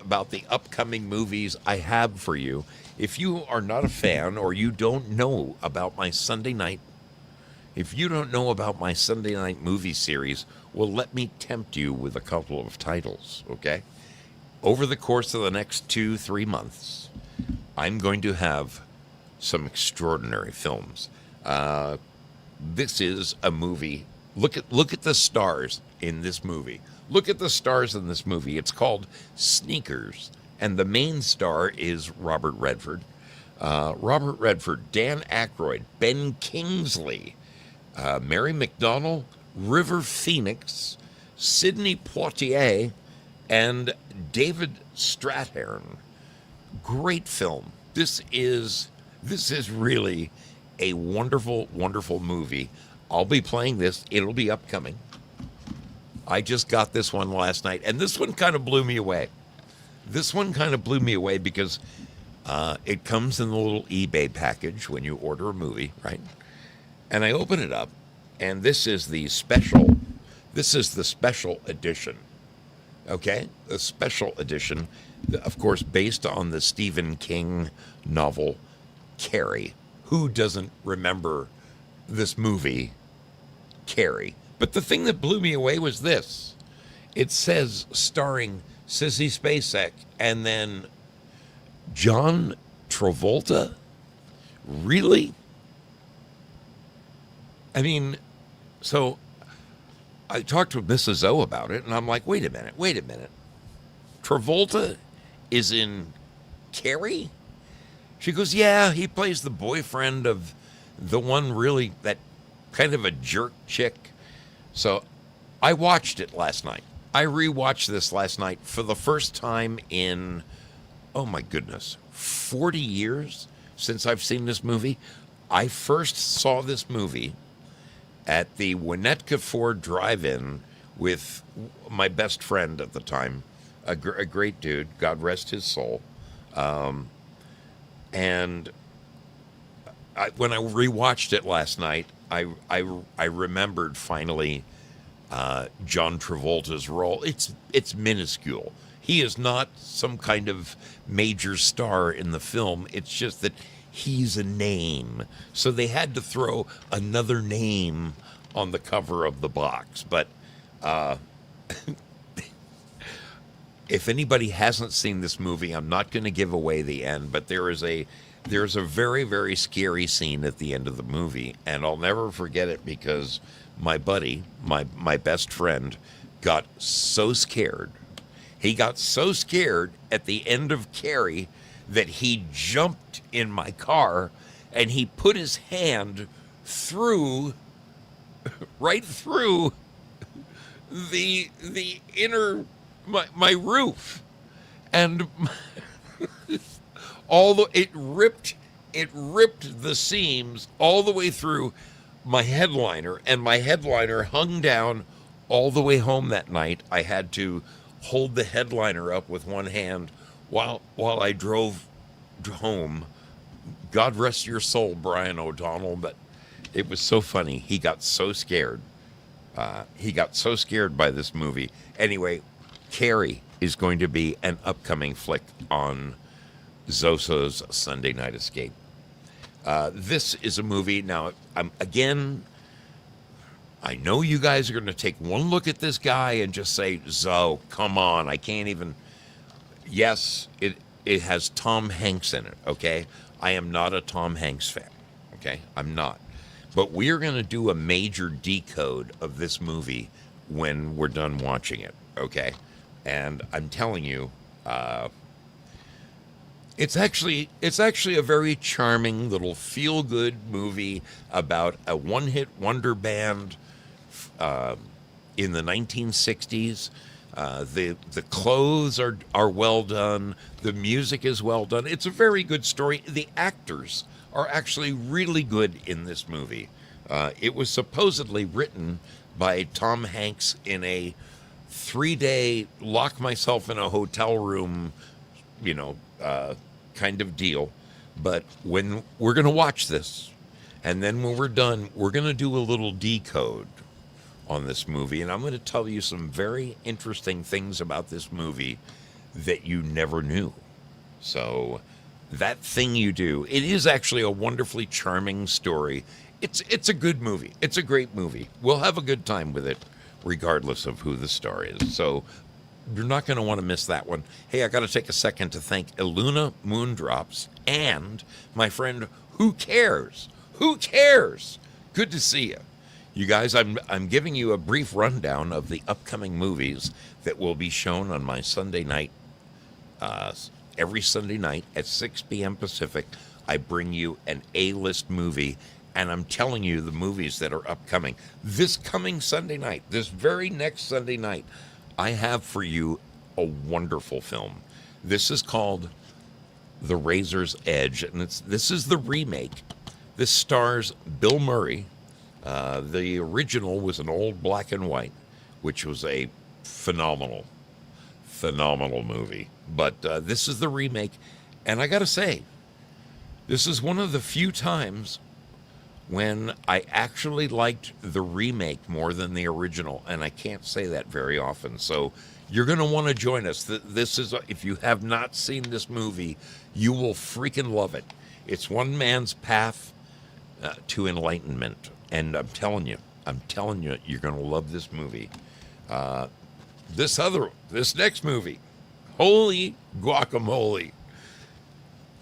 about the upcoming movies I have for you. If you are not a fan or you don't know about my Sunday night movie series, well, let me tempt you with a couple of titles, okay? Over the course of the next 2-3 months, I'm going to have some extraordinary films. This is a movie. Look at the stars in this movie. Look at the stars in this movie. It's called Sneakers, and the main star is Robert Redford. Dan Aykroyd, Ben Kingsley, Mary McDonnell, River Phoenix, Sidney Poitier, and David Strathairn. Great film. This is really a wonderful, wonderful movie. I'll be playing this. It'll be upcoming. I just got this one last night, and this one kind of blew me away. Because it comes in the little eBay package when you order a movie, right? And I open it up, and this is the special edition. Okay? The special edition, of course, based on the Stephen King novel Carrie. Who doesn't remember this movie, Carrie? But the thing that blew me away was this. It says starring Sissy Spacek and then John Travolta? Really? I mean, so I talked to Mrs. O about it, and I'm like, wait a minute. Travolta is in Carrie? She goes, yeah, he plays the boyfriend of the one really, that kind of a jerk chick. So I watched it last night. I rewatched this last night for the first time in, oh my goodness, 40 years since I've seen this movie. I first saw this movie at the Winnetka Ford Drive-In with my best friend at the time, a great dude, God rest his soul. And when I rewatched it last night, I remembered finally John Travolta's role. It's minuscule. He is not some kind of major star in the film. It's just that he's a name. So they had to throw another name on the cover of the box. But if anybody hasn't seen this movie, I'm not going to give away the end, but there's a very, very scary scene at the end of the movie, and I'll never forget it because my buddy, my best friend, got so scared. He got so scared at the end of Carrie that he jumped in my car and he put his hand right through the inner my roof, and it ripped the seams all the way through my headliner, and my headliner hung down all the way home that night. I had to hold the headliner up with one hand while I drove home. God rest your soul, Brian O'Donnell, but it was so funny. He got so scared. He got so scared by this movie. Anyway, Carrie is going to be an upcoming flick on Zoso's Sunday Night Escape. This is a movie. Now, again, I know you guys are going to take one look at this guy and just say, Zoe, come on. I can't even. Yes, it has Tom Hanks in it, okay? I am not a Tom Hanks fan, okay? I'm not. But we are going to do a major decode of this movie when we're done watching it, okay? And I'm telling you, it's actually a very charming little feel-good movie about a one-hit wonder band in the 1960s. The clothes are well done. The music is well done. It's a very good story. The actors are actually really good in this movie. It was supposedly written by Tom Hanks in a 3-day lock myself in a hotel room, kind of deal. But when we're going to watch this, and then when we're done, we're going to do a little decode on this movie, and I'm going to tell you some very interesting things about this movie that you never knew. So that thing you do, it is actually a wonderfully charming story. It's a good movie. It's a great movie. We'll have a good time with it, regardless of who the star is. So you're not going to want to miss that one. Hey, I got to take a second to thank Iluna Moondrops and my friend Who Cares? Who Cares? Good to see you. You guys, I'm giving you a brief rundown of the upcoming movies that will be shown on my Sunday night. Every Sunday night at 6 p.m. Pacific, I bring you an A-list movie, and I'm telling you the movies that are upcoming. This coming Sunday night, this very next Sunday night, I have for you a wonderful film. This is called The Razor's Edge, and this is the remake. This stars Bill Murray. The original was an old black and white, which was a phenomenal movie. But this is the remake, and I got to say, this is one of the few times when I actually liked the remake more than the original, and I can't say that very often. So you're going to want to join us. This is, if you have not seen this movie, you will freaking love it. It's one man's path to enlightenment. And I'm telling you, you're going to love this movie. This next movie, holy guacamole.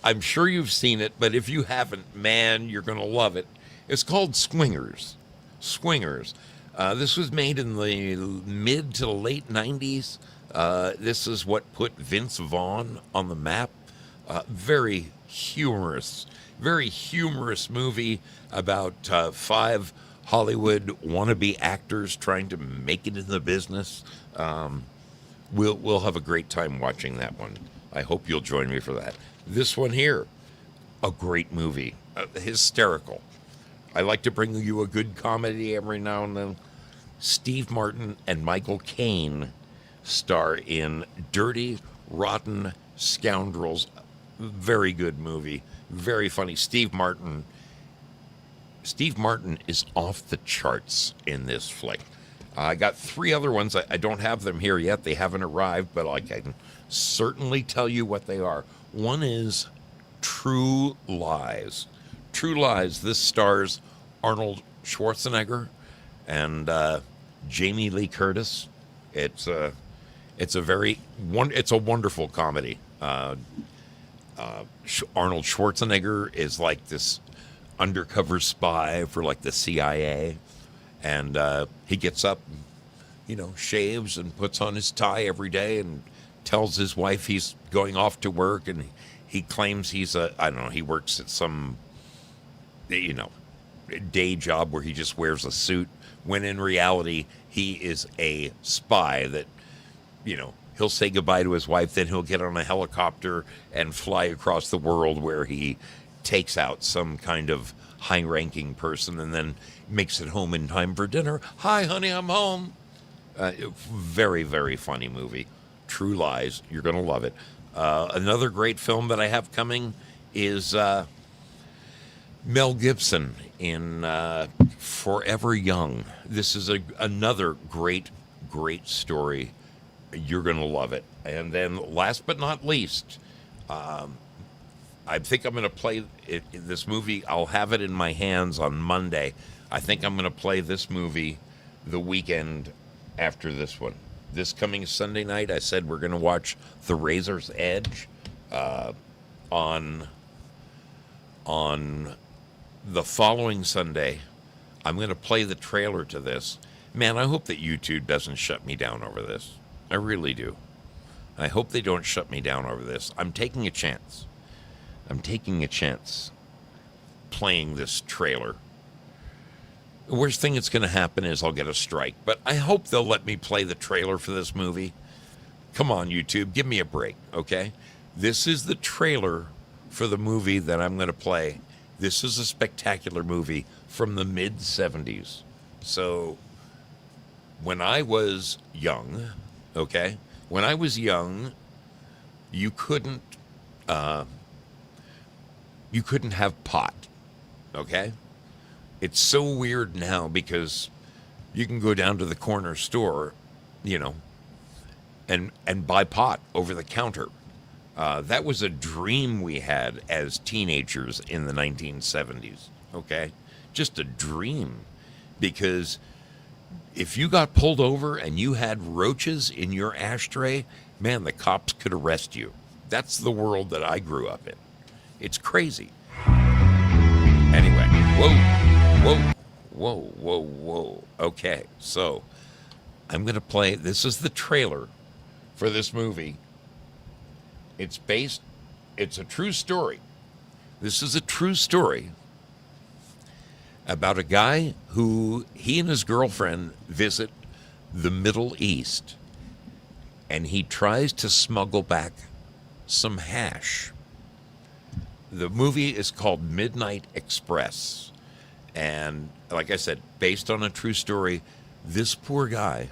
I'm sure you've seen it, but if you haven't, man, you're going to love it. It's called Swingers. This was made in the mid to late 90s. This is what put Vince Vaughn on the map. Very humorous movie about 5 Hollywood wannabe actors trying to make it in the business. We'll have a great time watching that one. I hope you'll join me for that. This one here, a great movie, hysterical. I like to bring you a good comedy every now and then. Steve Martin and Michael Caine star in Dirty, Rotten Scoundrels. Very good movie. Very funny. Steve Martin is off the charts in this flick. I got 3 other ones. I don't have them here yet. They haven't arrived, but I can certainly tell you what they are. One is True Lies. True Lies. This stars Arnold Schwarzenegger and Jamie Lee Curtis. It's a wonderful comedy. Arnold Schwarzenegger is like this undercover spy for like the CIA, and he gets up, shaves and puts on his tie every day and tells his wife he's going off to work, and he claims he works at some day job where he just wears a suit, when in reality he is a spy that he'll say goodbye to his wife, then he'll get on a helicopter and fly across the world where he takes out some kind of high-ranking person and then makes it home in time for dinner. Hi, honey, I'm home. Very, very funny movie. True Lies. You're going to love it. Another great film that I have coming is Mel Gibson in Forever Young. This is another great story. You're going to love it. And then last but not least, I think I'm going to play this movie. I'll have it in my hands on Monday. I think I'm going to play this movie the weekend after this one. This coming Sunday night, I said we're going to watch The Razor's Edge on the following Sunday. I'm going to play the trailer to this. Man, I hope that YouTube doesn't shut me down over this. I really do. I hope they don't shut me down over this. I'm taking a chance. I'm taking a chance playing this trailer. The worst thing that's going to happen is I'll get a strike, but I hope they'll let me play the trailer for this movie. Come on, YouTube, give me a break, okay? This is the trailer for the movie that I'm going to play. This is a spectacular movie from the mid-'70s. So, when I was young, okay? When I was young, you couldn't have pot, okay? It's so weird now because you can go down to the corner store, you know, and buy pot over the counter. That was a dream we had as teenagers in the 1970s, okay? Just a dream. Because if you got pulled over and you had roaches in your ashtray, man, the cops could arrest you. That's the world that I grew up in. It's crazy. Anyway, whoa. Okay, so I'm going to play. This is the trailer for this movie. It's a true story. This is a true story about a guy who he and his girlfriend visit the Middle East, and he tries to smuggle back some hash. The movie is called Midnight Express. And like I said, based on a true story, this poor guy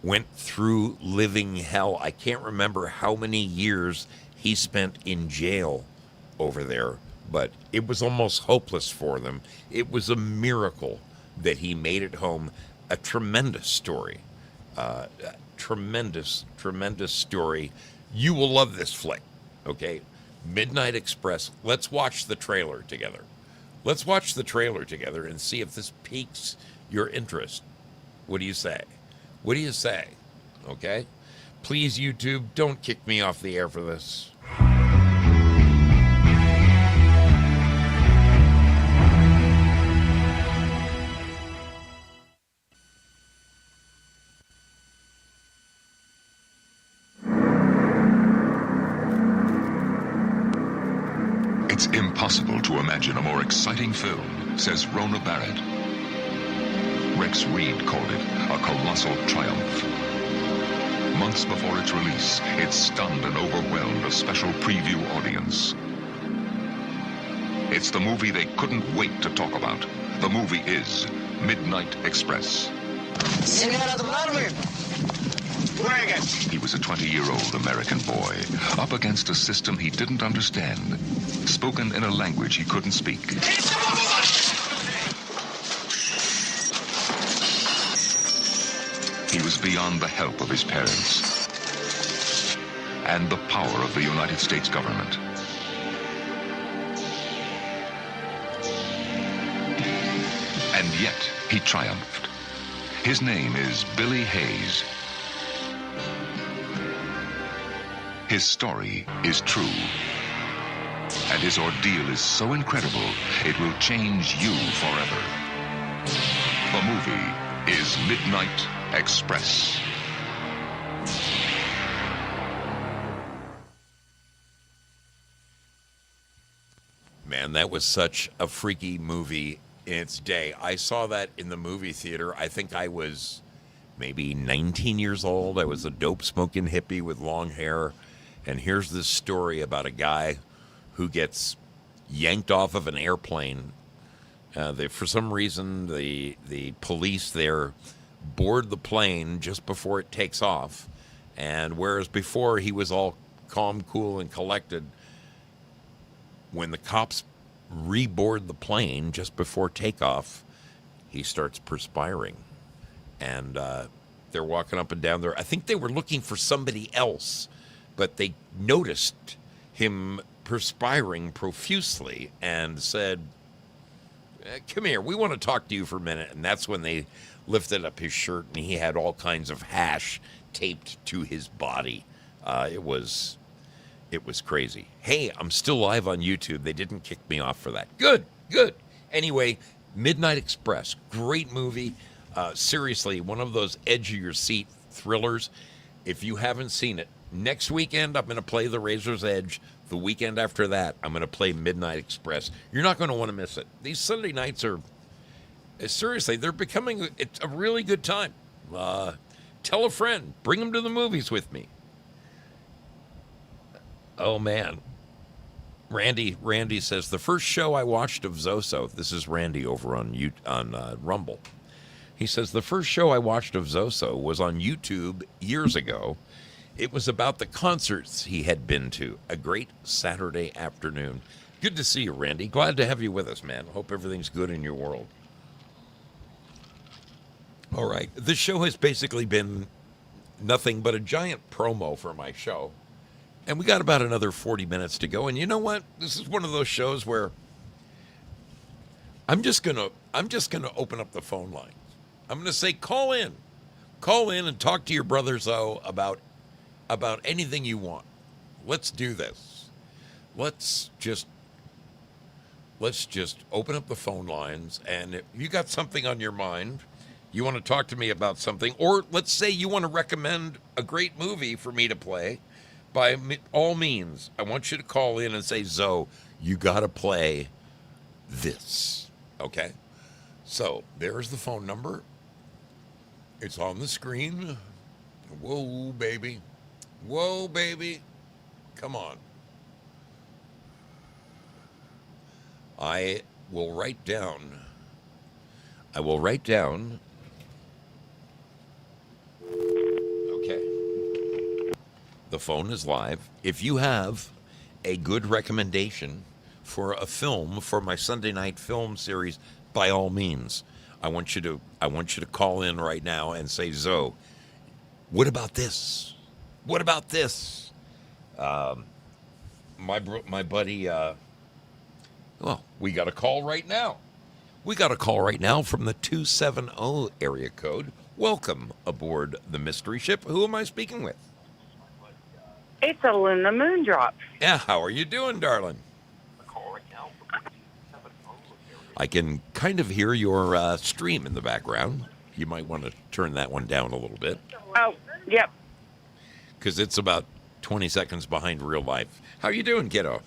went through living hell. I can't remember how many years he spent in jail over there, but it was almost hopeless for them. It was a miracle that he made it home. A tremendous story. Tremendous story. You will love this flick, okay? Midnight Express. Let's watch the trailer together. Let's watch the trailer together and see if this piques your interest. What do you say? What do you say? Okay? Please, YouTube, don't kick me off the air for this. It's impossible to imagine a more exciting film, says Rona Barrett. Rex Reed called it a colossal triumph. Months before its release, it stunned and overwhelmed a special preview audience. It's the movie they couldn't wait to talk about. The movie is Midnight Express. He was a 20-year-old American boy, up against a system he didn't understand, spoken in a language he couldn't speak. He was beyond the help of his parents and the power of the United States government. And yet, he triumphed. His name is Billy Hayes. His story is true. And his ordeal is so incredible, it will change you forever. The movie is Midnight Express. Man, that was such a freaky movie in its day. I saw that in the movie theater. I think I was maybe 19 years old. I was a dope-smoking hippie with long hair. And here's this story about a guy who gets yanked off of an airplane. For some reason, the police there board the plane just before it takes off. And whereas before he was all calm, cool, and collected, when the cops reboard the plane just before takeoff, he starts perspiring. And they're walking up and down there. I think they were looking for somebody else, but they noticed him perspiring profusely and said, Come here. We want to talk to you for a minute. And that's when they lifted up his shirt and he had all kinds of hash taped to his body. It was crazy. Hey, I'm still live on YouTube. They didn't kick me off for that. Good. Anyway, Midnight Express, great movie. Seriously, one of those edge of your seat thrillers. If you haven't seen it, next weekend I'm going to play The Razor's Edge. The weekend after that, I'm going to play Midnight Express. You're not going to want to miss it. These Sunday nights are, seriously, they're becoming it's a really good time. Tell a friend. Bring them to the movies with me. Oh, man. Randy says, the first show I watched of Zoso, this is Randy over on Rumble. He says, the first show I watched of Zoso was on YouTube years ago. It was about the concerts he had been to. A great Saturday afternoon. Good to see you, Randy. Glad to have you with us, man. Hope everything's good in your world. All right. This show has basically been nothing but a giant promo for my show. And we got about another 40 minutes to go. And you know what? This is one of those shows where I'm just gonna open up the phone lines. I'm gonna say, call in and talk to your brother Zoe about anything you want. Let's do this. Let's just open up the phone lines. And if you got something on your mind, you want to talk to me about something, or let's say you want to recommend a great movie for me to play. By all means, I want you to call in and say, Zoe, you got to play this. Okay? So, there's the phone number. It's on the screen. Whoa, baby. Come on. I will write down. Okay. The phone is live. If you have a good recommendation for a film for my Sunday night film series, by all means, I want you to call in right now and say, Zoe, what about this? What about this? My buddy. Well, we got a call right now. From the 270 area code. Welcome aboard the mystery ship. Who am I speaking with? It's a Linda Moondrop. Yeah, how are you doing, darling? I can kind of hear your stream in the background. You might want to turn that one down a little bit. Oh, yep. Because it's about 20 seconds behind real life. How you doing, kiddo?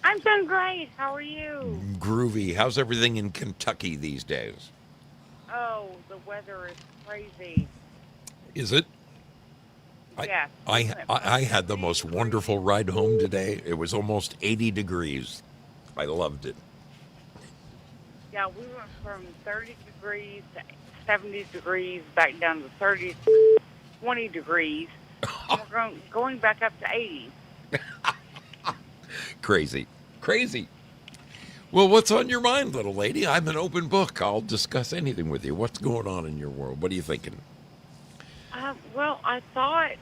I'm doing great. How are you? Groovy. How's everything in Kentucky these days? Oh, the weather is crazy. Is it? Yeah. I had the most wonderful ride home today. It was almost 80 degrees. I loved it. Yeah, we went from 30 degrees to 70 degrees, back down to 30, 20 degrees. And we're going back up to 80. Crazy. Well, what's on your mind, little lady? I'm an open book. I'll discuss anything with you. What's going on in your world? What are you thinking? Well, I thought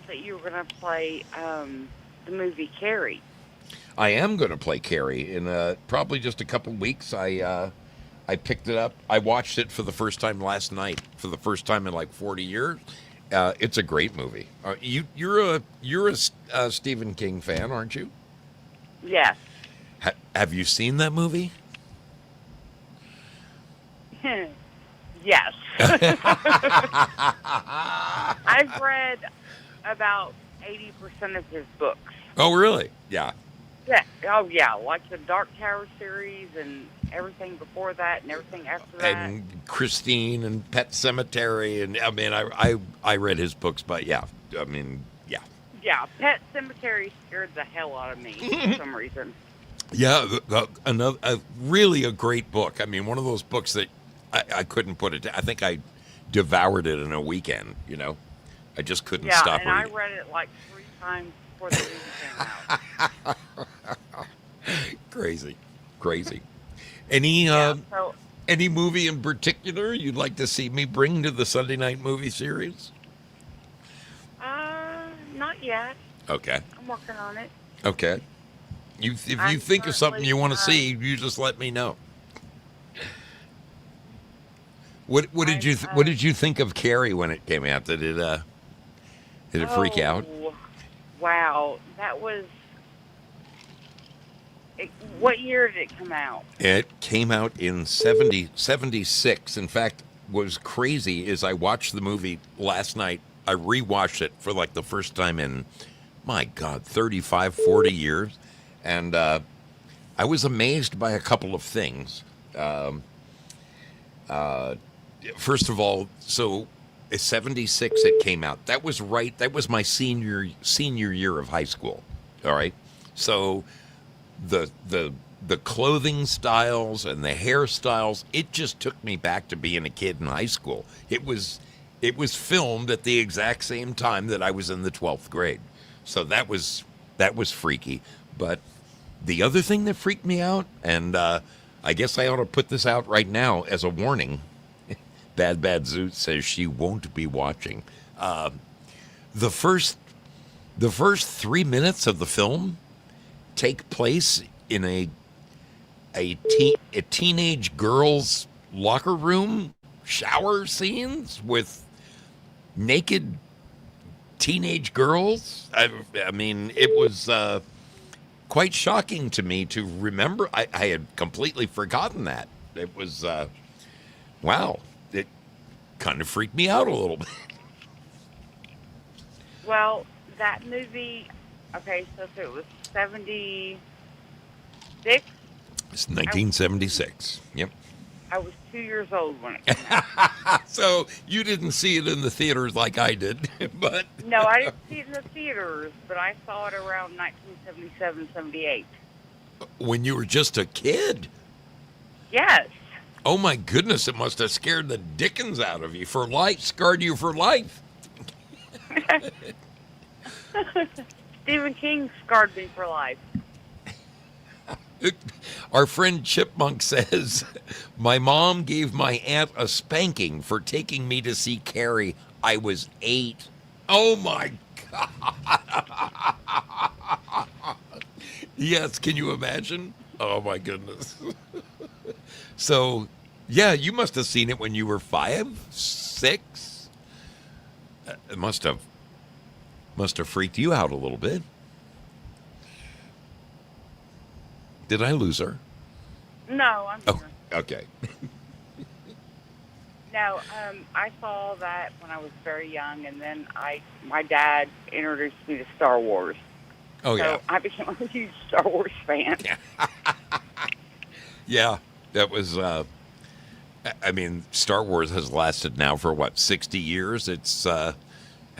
that you were going to play the movie Carrie. I am going to play Carrie in probably just a couple weeks. I picked it up. I watched it for the first time last night, for the first time in like 40 years. It's a great movie. You're a Stephen King fan, aren't you? Yes. Have you seen that movie? Yes. I've read about 80% of his books. Oh, really? Yeah. Yeah. Oh, yeah. Like the Dark Tower series and everything before that and everything after that. And Christine and Pet Cemetery. And I mean, I read his books, but yeah. I mean, yeah. Yeah. Pet Cemetery scared the hell out of me for some reason. Yeah. Really a great book. I mean, one of those books that I couldn't put it down. I think I devoured it in a weekend, you know. I just couldn't stop reading. Yeah, and I read it like 3 times before the movie came out. Crazy. Any movie in particular you'd like to see me bring to the Sunday night movie series? Not yet. Okay. I'm working on it. Okay. If you think of something you want to see, you just let me know. What did you think of Carrie when it came out? Did it freak out? Wow, that was. What year did it come out? It came out in 76. In fact, what was crazy is I watched the movie last night. I rewatched it for like the first time in, my God, 35, 40 years. And I was amazed by a couple of things. First of all, so 76 it came out. That was my senior year of high school. All right. So the clothing styles and the hairstyles, it just took me back to being a kid in high school. It was filmed at the exact same time that I was in the 12th grade. So that was freaky. But the other thing that freaked me out, and I guess I ought to put this out right now as a warning. Bad Zoot says she won't be watching. The first 3 minutes of the film take place in a teenage girl's locker room shower scenes with naked teenage girls. I mean, it was quite shocking to me to remember. I had completely forgotten that. It was, wow, it kind of freaked me out a little bit. Well, that movie, okay, so if it was 76? It's 1976. Yep. I was 2 years old when it came out. So you didn't see it in the theaters like I did, but... No, I didn't see it in the theaters, but I saw it around 1977, 78. When you were just a kid? Yes. Oh my goodness, it must have scared the dickens out of you for life, scarred you for life. Stephen King scarred me for life. Our friend Chipmunk says, my mom gave my aunt a spanking for taking me to see Carrie. I was 8. Oh my God. Yes, can you imagine? Oh my goodness. So, yeah, you must have seen it when you were 5, 6. It must have freaked you out a little bit. Did I lose her? No, I'm Oh, here. okay. No, I saw that when I was very young, and then my dad introduced me to Star Wars. Oh, yeah. So I became a huge Star Wars fan. Yeah, that was, I mean, Star Wars has lasted now for, 60 years? It's, how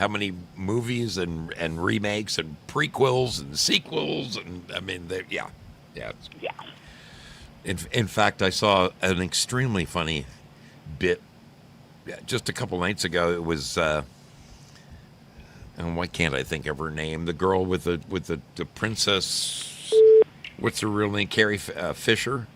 many movies and remakes and prequels and sequels? And, I mean, yeah. Yeah. In fact, I saw an extremely funny bit just a couple nights ago. It was, and why can't I think of her name? The girl with the princess. What's her real name? Carrie Fisher.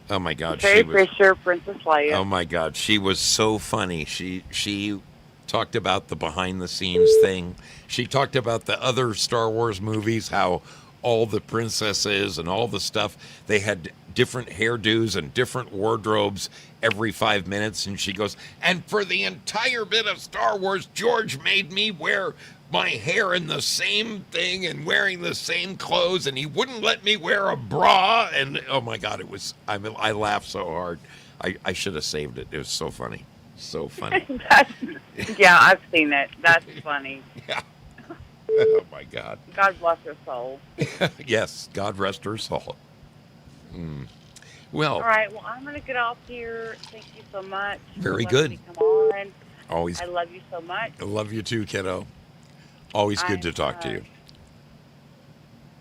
Oh my God, Carrie Fisher, Princess Leia. Oh my God, she was so funny. She talked about the behind the scenes thing. She talked about the other Star Wars movies, how all the princesses and all the stuff, they had different hairdos and different wardrobes every 5 minutes. And she goes, and for the entire bit of Star Wars, George made me wear my hair in the same thing and wearing the same clothes, and he wouldn't let me wear a bra. And oh my God, I laughed so hard. I should have saved it. It was so funny. So funny. Yeah, I've seen it. That's funny. Yeah. Oh my God. God bless her soul. Yes, God rest her soul. Well. All right. Well, I'm going to get off here. Thank you so much. Very good. Me come on. Always. I love you so much. I love you too, kiddo. Always good to talk to you.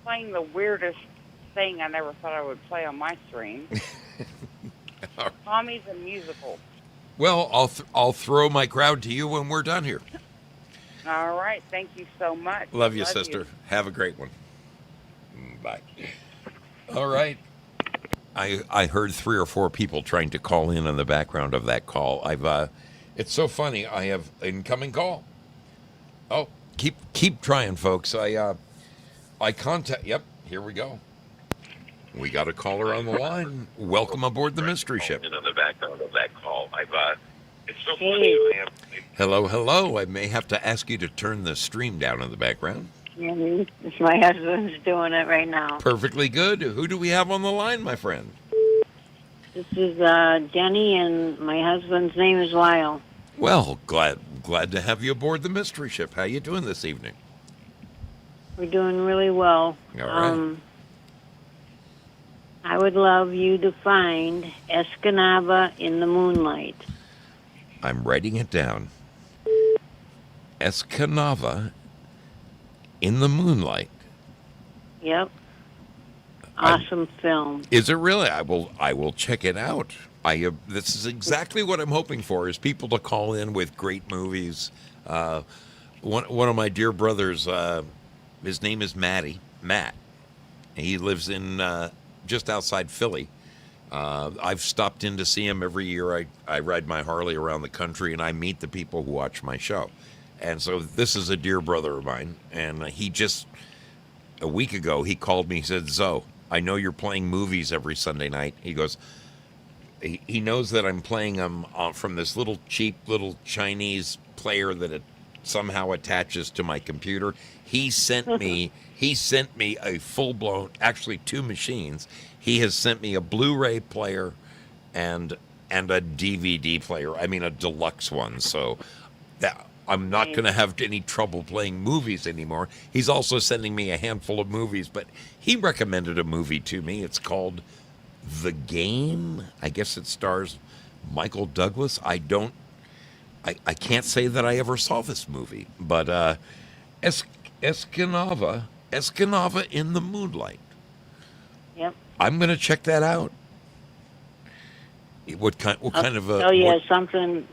Playing the weirdest thing I never thought I would play on my stream. Tommy's a musical. Well, I'll throw my crowd to you when we're done here. All right. Thank you so much. Love you, sister. Have a great one. Bye. All right. I heard 3 or 4 people trying to call in the background of that call. It's so funny. I have incoming call. Oh, keep trying, folks. I contact. Yep, here we go. We got a caller on the line. Welcome aboard the mystery ship. In on the background of that call, Hey, Hello, hello. I may have to ask you to turn the stream down in the background. my husband's doing it right now. Perfectly good. Who do we have on the line, my friend? This is Jenny, and my husband's name is Lyle. Well, glad to have you aboard the mystery ship. How you doing this evening? We're doing really well. All right. I would love you to find Escanaba in the Moonlight. I'm writing it down. Escanaba in the Moonlight. Yep. Awesome film. Is it really? I will check it out. This is exactly what I'm hoping for, is people to call in with great movies. One of my dear brothers, his name is Matt. He lives in just outside Philly. I've stopped in to see him every year. I ride my Harley around the country, and I meet the people who watch my show. And so this is a dear brother of mine, and he just, a week ago, he called me. He said, Zo, I know you're playing movies every Sunday night. He goes, he knows that I'm playing them from this little cheap little Chinese player that it somehow attaches to my computer. He sent me a full-blown, actually 2 machines. He has sent me a Blu-ray player and a DVD player. I mean, a deluxe one. So that I'm not going to have any trouble playing movies anymore. He's also sending me a handful of movies, but he recommended a movie to me. It's called The Game. I guess it stars Michael Douglas. I can't say that I ever saw this movie, but Escanaba in the Moonlight. Yep. I'm going to check that out. What kind of a? Oh yeah, something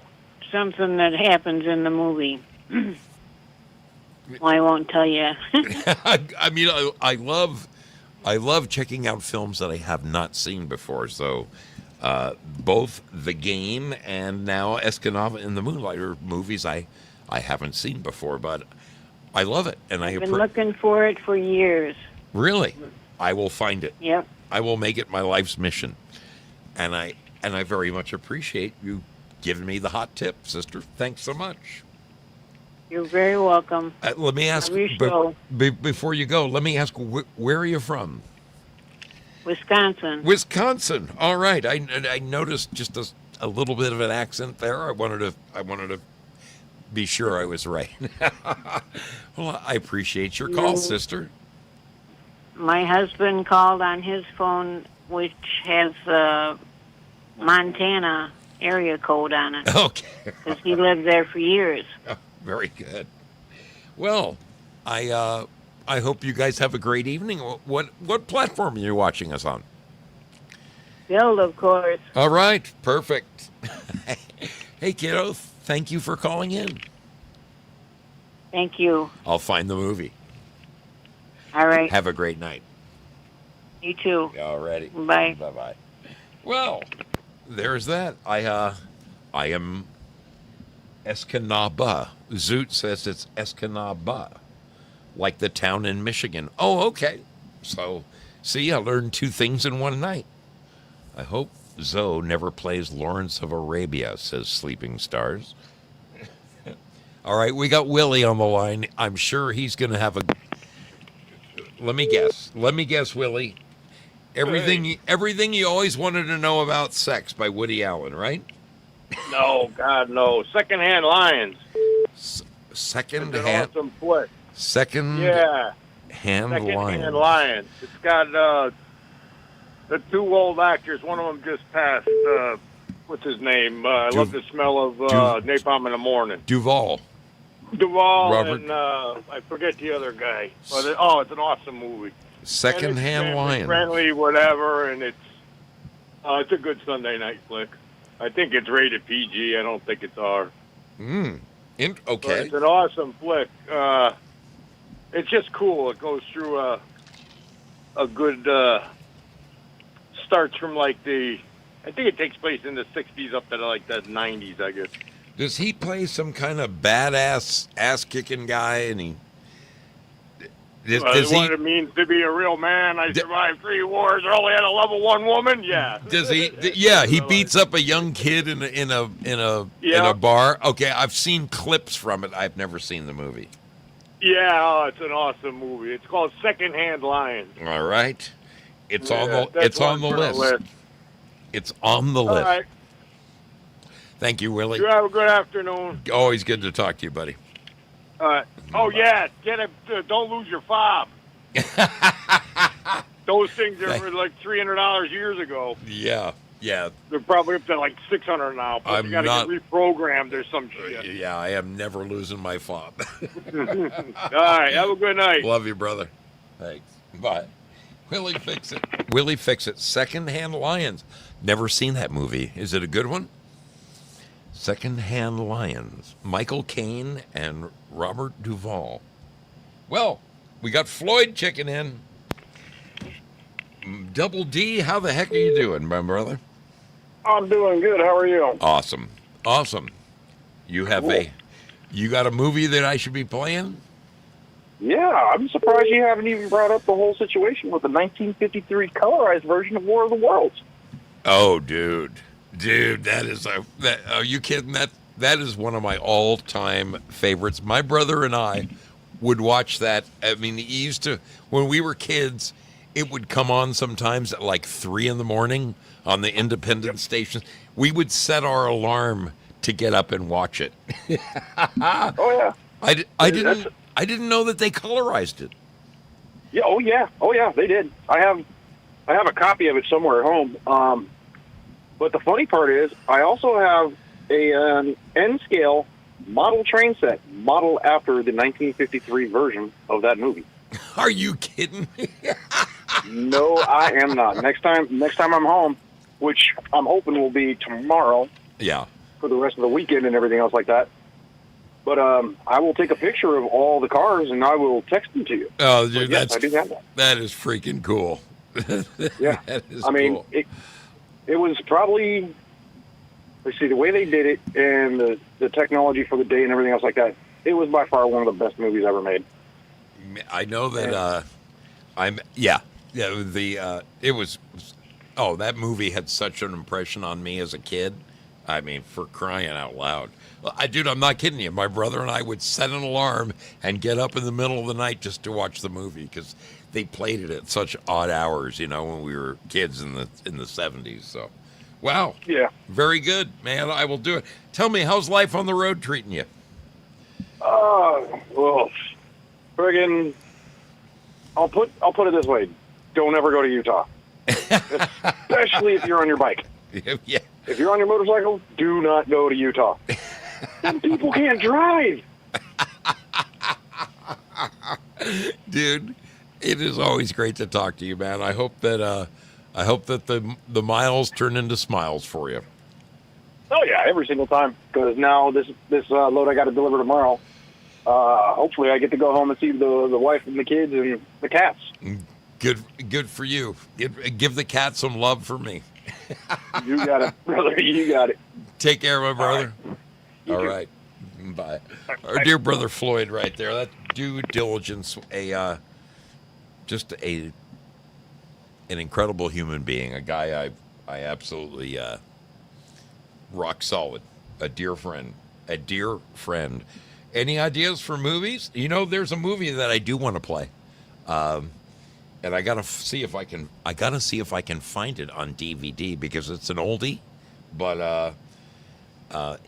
that happens in the movie. Well, I won't tell you. I mean, I love checking out films that I have not seen before. So, both The Game and now Escanaba in the Moonlight are movies I haven't seen before, but I love it, and I've been looking for it for years. Really, I will find it. Yep. I will make it my life's mission, and I very much appreciate you giving me the hot tip, sister. Thanks so much. You're very welcome. Let me ask, before you go, let me ask, where are you from? Wisconsin. Wisconsin. All right. I noticed just a little bit of an accent there. I wanted to be sure I was right. Well, I appreciate your call, sister. My husband called on his phone, which has Montana area code on it. Okay. Because he lived there for years. Oh, very good. Well, I hope you guys have a great evening. What platform are you watching us on? Build, of course. All right. Perfect. Hey, kiddo. Thank you for calling in. Thank you. I'll find the movie. All right. Have a great night. You too. All righty. Bye. Bye-bye. Well, there's that. I am Escanaba. Zoot says it's Escanaba, like the town in Michigan. Oh, okay. So, see, I learned 2 things in one night. I hope Zoe never plays Lawrence of Arabia, says Sleeping Stars. All right, we got Willie on the line. I'm sure he's going to have a... Let me guess, Willie. Everything you always wanted to know about sex by Woody Allen, right? No, God, no. Secondhand Lions. Secondhand. Awesome flick. Secondhand Secondhand Lions. It's got the 2 old actors. One of them just passed. What's his name? I love the smell of napalm in the morning. Duvall, Robert. And I forget the other guy. But it's an awesome movie. Secondhand Lions. Friendly, whatever, and it's a good Sunday night flick. I think it's rated PG. I don't think it's R. Okay. But it's an awesome flick. It's just cool. It goes through a good starts from like I think it takes place in the 60s up to like the 90s, I guess. Does he play some kind of badass ass-kicking guy? And Does what he? it means to be a real man. I survived 3 wars. I only had a level 1 woman. Yeah. Does he? Yeah, he beats up a young kid in a bar. Okay, I've seen clips from it. I've never seen the movie. Yeah, it's an awesome movie. It's called Secondhand Lions. All right, it's Yeah, on the that's it's on the one for list. It's on the All list. right. Thank you, Willie. You have a good afternoon. Always good to talk to you, buddy. All right. Oh, yeah. Get it. Don't lose your fob. Those things were like $300 years ago. Yeah. They're probably up to like $600 now. But you got to get reprogrammed or some shit. Yeah, I am never losing my fob. All right. Have a good night. Love you, brother. Thanks. Bye. Willie Fix It. Willie Fix It. Secondhand Lions. Never seen that movie. Is it a good one? Secondhand Lions. Michael Caine and Robert Duvall. Well, we got Floyd checking in. Double D, how the heck are you doing, my brother? I'm doing good. How are you? Awesome. You have you got a movie that I should be playing? Yeah, I'm surprised you haven't even brought up the whole situation with the 1953 colorized version of War of the Worlds. Oh, dude, that is are you kidding? That is one of my all-time favorites. My brother and I would watch that. I mean, he used to, when we were kids, it would come on sometimes at like 3 a.m. on the independent stations. We would set our alarm to get up and watch it. Oh yeah. I didn't know that they colorized it. Yeah. Oh yeah. They did. I have a copy of it somewhere at home. But the funny part is, I also have an N-scale model train set, modeled after the 1953 version of that movie. Are you kidding me? No, I am not. Next time I'm home, which I'm hoping will be tomorrow. Yeah. For the rest of the weekend and everything else like that. But I will take a picture of all the cars and I will text them to you. Oh, dude, yes, I do have that. That is freaking cool. Yeah. That is I mean, cool. it was probably, let's see, the way they did it and the technology for the day and everything else like that, it was by far one of the best movies ever made. I know that it was, that movie had such an impression on me as a kid. I mean, for crying out loud. Dude, I'm not kidding you. My brother and I would set an alarm and get up in the middle of the night just to watch the movie because they played it at such odd hours, when we were kids in the 70s. So, wow. Yeah. Very good, man. I will do it. Tell me, how's life on the road treating you? Well, friggin', I'll put it this way: don't ever go to Utah, especially if you're on your bike. Yeah. If you're on your motorcycle, do not go to Utah. Some people can't drive. Dude, it is always great to talk to you, man. I hope that the miles turn into smiles for you. Oh yeah, every single time. Because now this load I got to deliver tomorrow. Hopefully, I get to go home and see the wife and the kids and the cats. Good for you. Give the cat some love for me. You got it, brother. You got it. Take care, my brother. All too. right. Bye. Our dear brother Floyd right there. That due diligence, an incredible human being, a guy I absolutely rock solid, a dear friend. Any ideas for movies? There's a movie that I do want to play. And I gotta see if I can find it on DVD because it's an oldie. But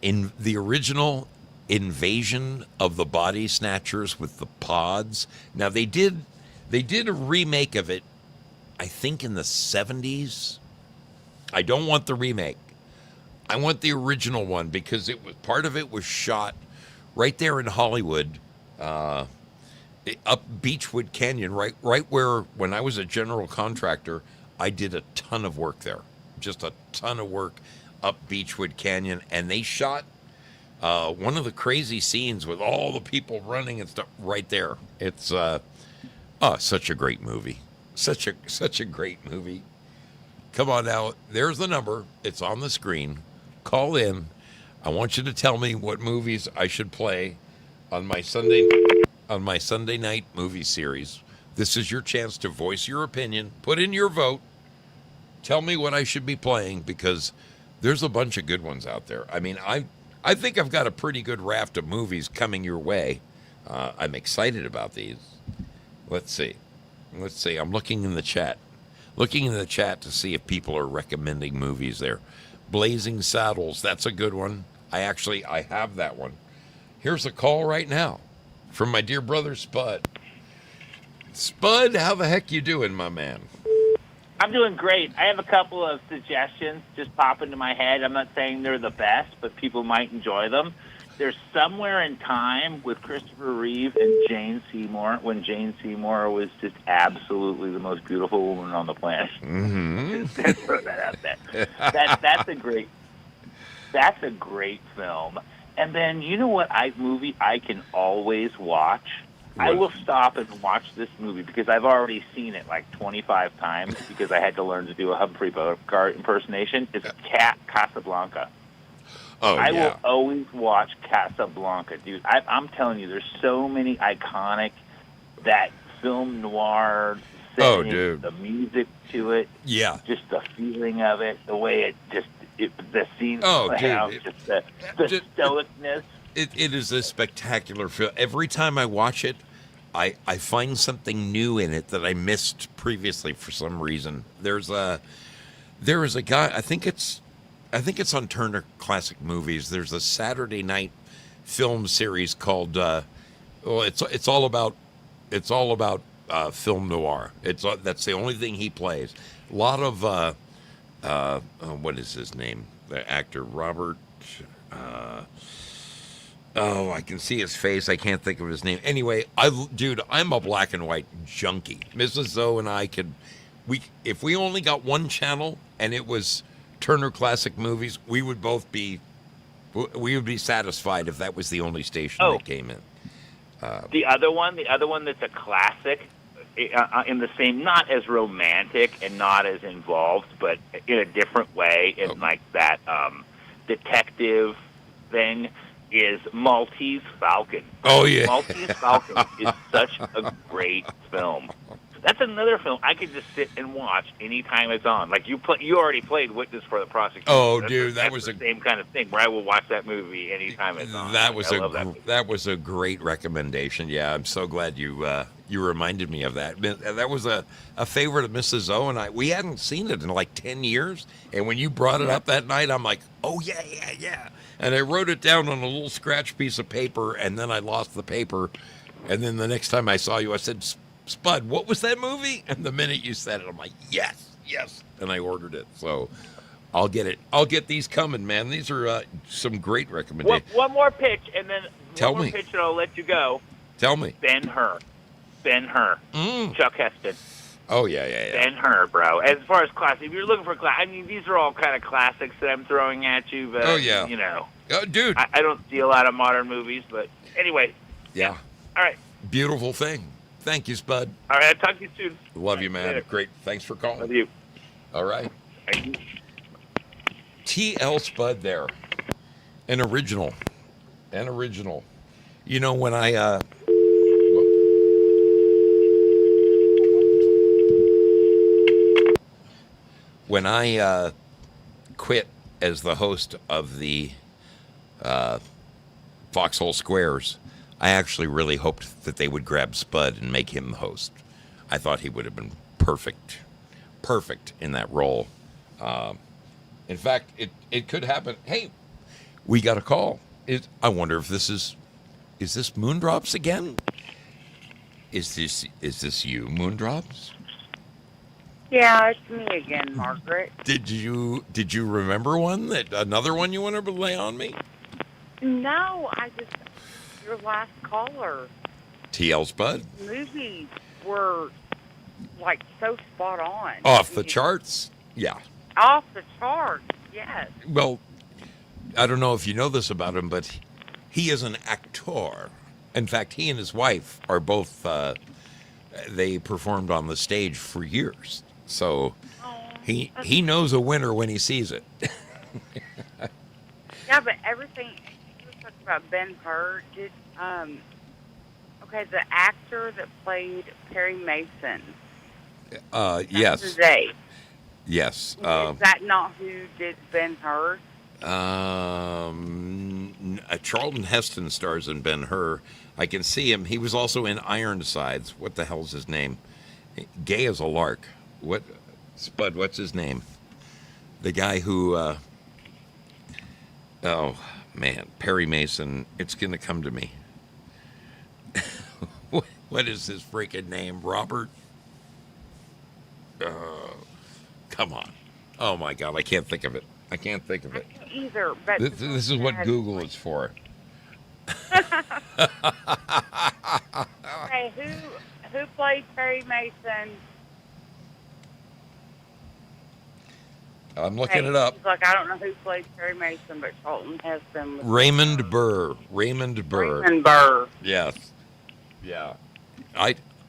in the original Invasion of the Body Snatchers with the pods. Now they did a remake of it, I think in the 70s. I don't want the remake. I want the original one because part of it was shot right there in Hollywood. Up Beechwood Canyon, right where, when I was a general contractor, I did a ton of work there. Just a ton of work up Beechwood Canyon. And they shot one of the crazy scenes with all the people running and stuff right there. It's such a great movie. Such a great movie. Come on now. There's the number. It's on the screen. Call in. I want you to tell me what movies I should play on my Sunday on my Sunday night movie series. This is your chance to voice your opinion, put in your vote, tell me what I should be playing, because there's a bunch of good ones out there. I mean, I think I've got a pretty good raft of movies coming your way. I'm excited about these. Let's see. I'm looking in the chat. To see if people are recommending movies there. Blazing Saddles, that's a good one. I have that one. Here's a call right now from my dear brother Spud. Spud, how the heck you doing, my man? I'm doing great. I have a couple of suggestions just pop into my head. I'm not saying they're the best, but people might enjoy them. There's Somewhere in Time with Christopher Reeve and Jane Seymour, when Jane Seymour was just absolutely the most beautiful woman on the planet. Mm-hmm. Just throw that out there. That's a great film. And then, you know what movie I can always watch? What? I will stop and watch this movie because I've already seen it like 25 times because I had to learn to do a Humphrey Bogart impersonation. It's Casablanca. Oh, I yeah. will always watch Casablanca, dude. I'm telling you, there's so many iconic, that film noir setting, Oh, dude. the music to it, Yeah. just the feeling of it, the way the scenes Oh, play out, dude. just the stoicness. It is a spectacular film. Every time I watch it, I find something new in it that I missed previously for some reason. There is a guy, I think it's on Turner Classic Movies. There's a Saturday night film series called it's all about film noir. That's the only thing he plays. A lot of what is his name? The actor Robert. I can see his face. I can't think of his name. Anyway, I'm a black and white junkie. Mrs. Zoe and I if we only got one channel and it was Turner Classic Movies, we would be satisfied if that was the only station that came in. The other one that's a classic, in the same, not as romantic and not as involved, but in a different way, in like that detective thing, is Maltese Falcon. Oh, yeah. Maltese Falcon is such a great film. That's another film I could just sit and watch anytime it's on. Like you already played Witness for the Prosecution. Oh, dude, that was the same kind of thing where I will watch that movie anytime it's on. That was a great recommendation. Yeah, I'm so glad you reminded me of that. That was a favorite of Mrs. O and I. We hadn't seen it in like 10 years, and when you brought it up that night, I'm like, oh yeah. And I wrote it down on a little scratch piece of paper, and then I lost the paper. And then the next time I saw you, I said, Spud, what was that movie? And the minute you said it, I'm like, yes. And I ordered it. So I'll get it. I'll get these coming, man. These are some great recommendations. One more pitch, and then Tell one me. more pitch, and I'll let you go. Tell me. Ben-Hur. Chuck Heston. Oh, yeah. Ben-Hur, bro. As far as classic, if you're looking for classic, I mean, these are all kind of classics that I'm throwing at you. But, Oh, yeah. you know. Oh, dude. I don't see a lot of modern movies, but anyway. Yeah. All right. Beautiful thing. Thank you, Spud. All right, I'll talk to you soon. Love you, man. Later. Great. Thanks for calling. Love you. All right. Thank you. TL Spud there. An original. You know, when I quit as the host of the Foxhole Squares, I actually really hoped that they would grab Spud and make him the host. I thought he would have been perfect in that role. In fact, it could happen. Hey, we got a call. I wonder if this is this Moondrops again? Is this you, Moondrops? Yeah, it's me again, Margaret. Did you remember another one you want to lay on me? No, your last caller. TL Spud? Movies were like so spot on. Off the charts? Yeah. Off the charts, yes. Well, I don't know if you know this about him, but he is an actor. In fact, he and his wife are both, they performed on the stage for years. So he knows a winner when he sees it. Yeah, but everything, you were talking about Ben-Hur, Okay, the actor that played Perry Mason. Yes. Today. Yes. Is that not who did Ben-Hur? Charlton Heston stars in Ben-Hur. I can see him. He was also in Ironsides. What the hell's his name? Gay as a lark. What? Spud, what's his name? The guy who... oh, man. Perry Mason. It's going to come to me. What is his freaking name? Robert? Come on. Oh, my God. I can't think of it. I can't think of it. I can't either, but... This is what Google is for. Okay, who played Perry Mason? I'm looking it up. Look, I don't know who played Perry Mason, but Charlton Heston. Raymond Burr. Raymond Burr. Raymond Burr. Yes. Yeah.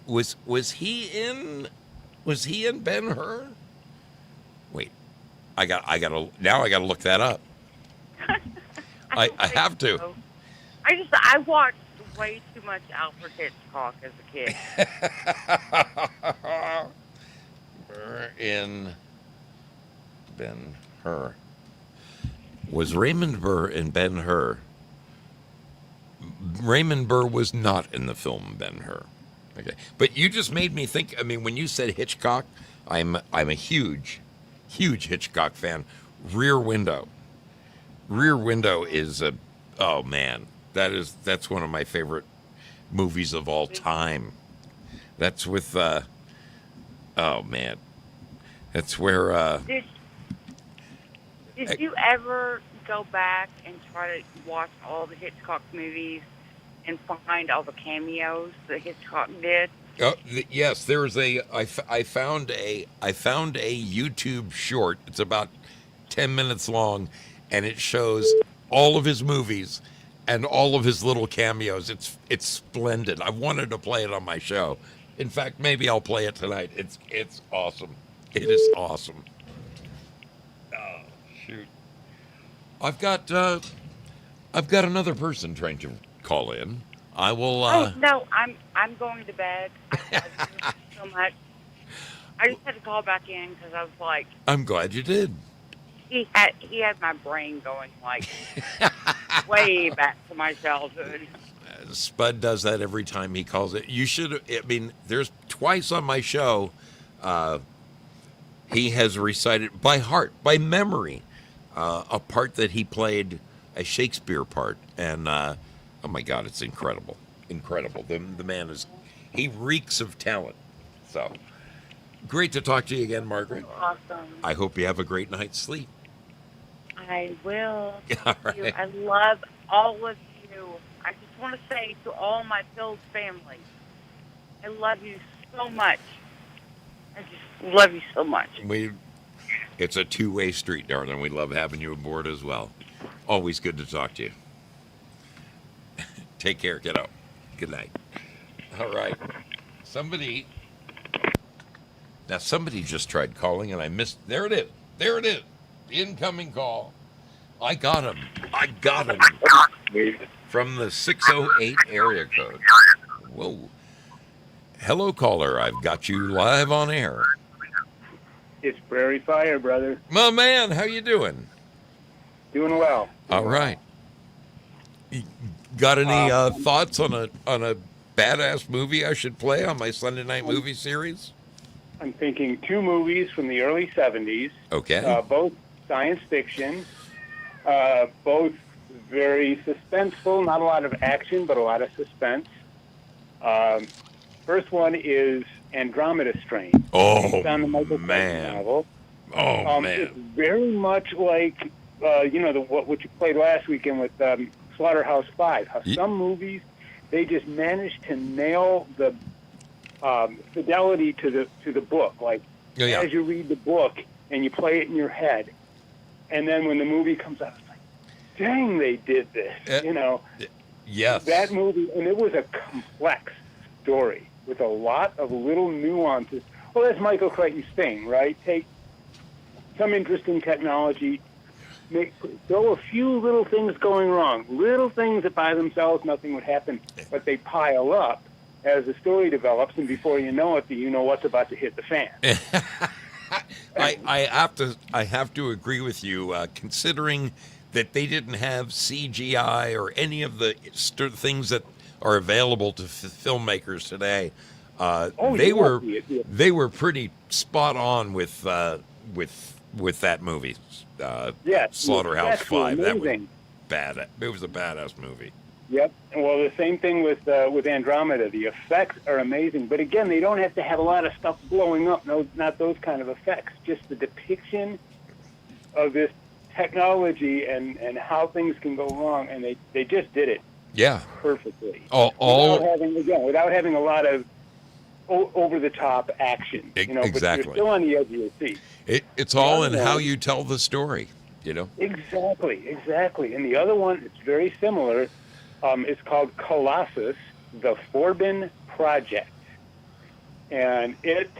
Was he in Ben-Hur? Wait. I gotta look that up. I have to. So. I watched way too much Alfred Hitchcock as a kid. Burr in Ben-Hur. Was Raymond Burr in Ben-Hur? Raymond Burr was not in the film Ben-Hur. Okay, but you just made me think. I mean, when you said Hitchcock, I'm a huge Hitchcock fan. Rear Window is a, oh man, that's one of my favorite movies of all time. That's with oh man, that's where. Did you ever go back and try to watch all the Hitchcock movies and find all the cameos that Hitchcock did? Oh, yes, there's I found a YouTube short. It's about 10 minutes long, and it shows all of his movies and all of his little cameos. It's splendid. I wanted to play it on my show. In fact, maybe I'll play it tonight. It's awesome. It is awesome. Oh, shoot. I've got another person trying to call in. I will. Oh no, I'm going to bed. I love you so much. I just had to call back in because I was like, I'm glad you did. He had my brain going like way back to my childhood. Spud does that every time he calls it. You should. I mean, there's twice on my show. He has recited by heart, by memory, a part that he played, a Shakespeare part, and. Oh my God, it's incredible. Incredible. The man he reeks of talent. So, great to talk to you again, Margaret. Awesome. I hope you have a great night's sleep. I will. All right. I love all of you. I just want to say to all my Phil's family, I love you so much. I just love you so much. It's a two-way street, darling. We love having you aboard as well. Always good to talk to you. Take care, kiddo. Good night. All right. Somebody just tried calling and I missed. There it is. There it is. Incoming call. I got him. From the 608 area code. Whoa. Hello, caller. I've got you live on air. It's Prairie Fire, brother. My man, how you doing? Doing well. All right. Got any thoughts on a badass movie I should play on my Sunday night movie series? I'm thinking two movies from the early 70s. Okay. Both science fiction. Both very suspenseful. Not a lot of action, but a lot of suspense. First one is Andromeda Strain. Oh, based on the Michael man. Crichton novel. Oh, man. It's very much like, what you played last weekend with Slaughterhouse-Five. How some movies, they just manage to nail the fidelity to the book. Like, as you read the book and you play it in your head, and then when the movie comes out, it's like, dang, they did this, Yes. That movie, and it was a complex story with a lot of little nuances. Well, that's Michael Crichton's thing, right? Take some interesting technology, throw a few little things going wrong, little things that by themselves nothing would happen, but they pile up as the story develops, and before you know it, you know what's about to hit the fan. I have to agree with you, considering that they didn't have CGI or any of the things that are available to filmmakers today. They were pretty spot on with that movie. Slaughterhouse 5. That was bad. It was a badass movie. Yep. Well, the same thing with Andromeda. The effects are amazing, but again, they don't have to have a lot of stuff blowing up. No, not those kind of effects. Just the depiction of this technology and how things can go wrong, and they just did it. Yeah. Perfectly. Without having a lot of over the top action. Exactly. But you're still on the edge of your seat. It's all in how you tell the story. Exactly. And the other one, it's very similar. It's called Colossus, the Forbin Project. And it's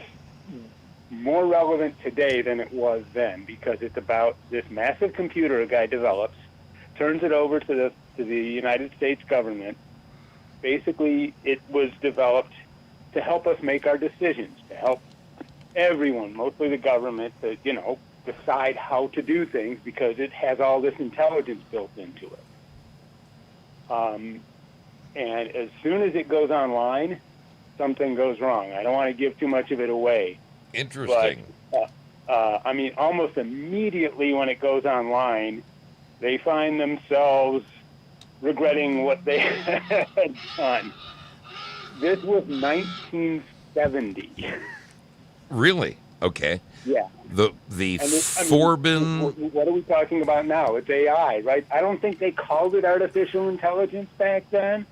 more relevant today than it was then because it's about this massive computer a guy develops, turns it over to the United States government. Basically, it was developed to help us make our decisions, to help everyone, mostly the government, to, decide how to do things because it has all this intelligence built into it. And as soon as it goes online, something goes wrong. I don't want to give too much of it away. Interesting. But, almost immediately when it goes online, they find themselves regretting what they had done. This was 1970. Really? Okay. Yeah. The Forbin. What are we talking about now? It's AI, right? I don't think they called it artificial intelligence back then,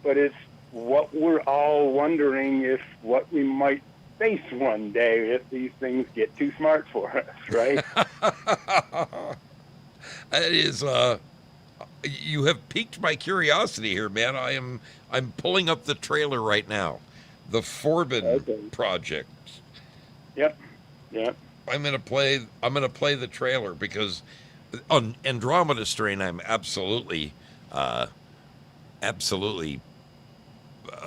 but it's what we're all wondering if what we might face one day if these things get too smart for us, right? It is. You have piqued my curiosity here, man. I'm pulling up the trailer right now. The Forbin Project. Yep. I'm gonna play the trailer because on Andromeda Strain I'm absolutely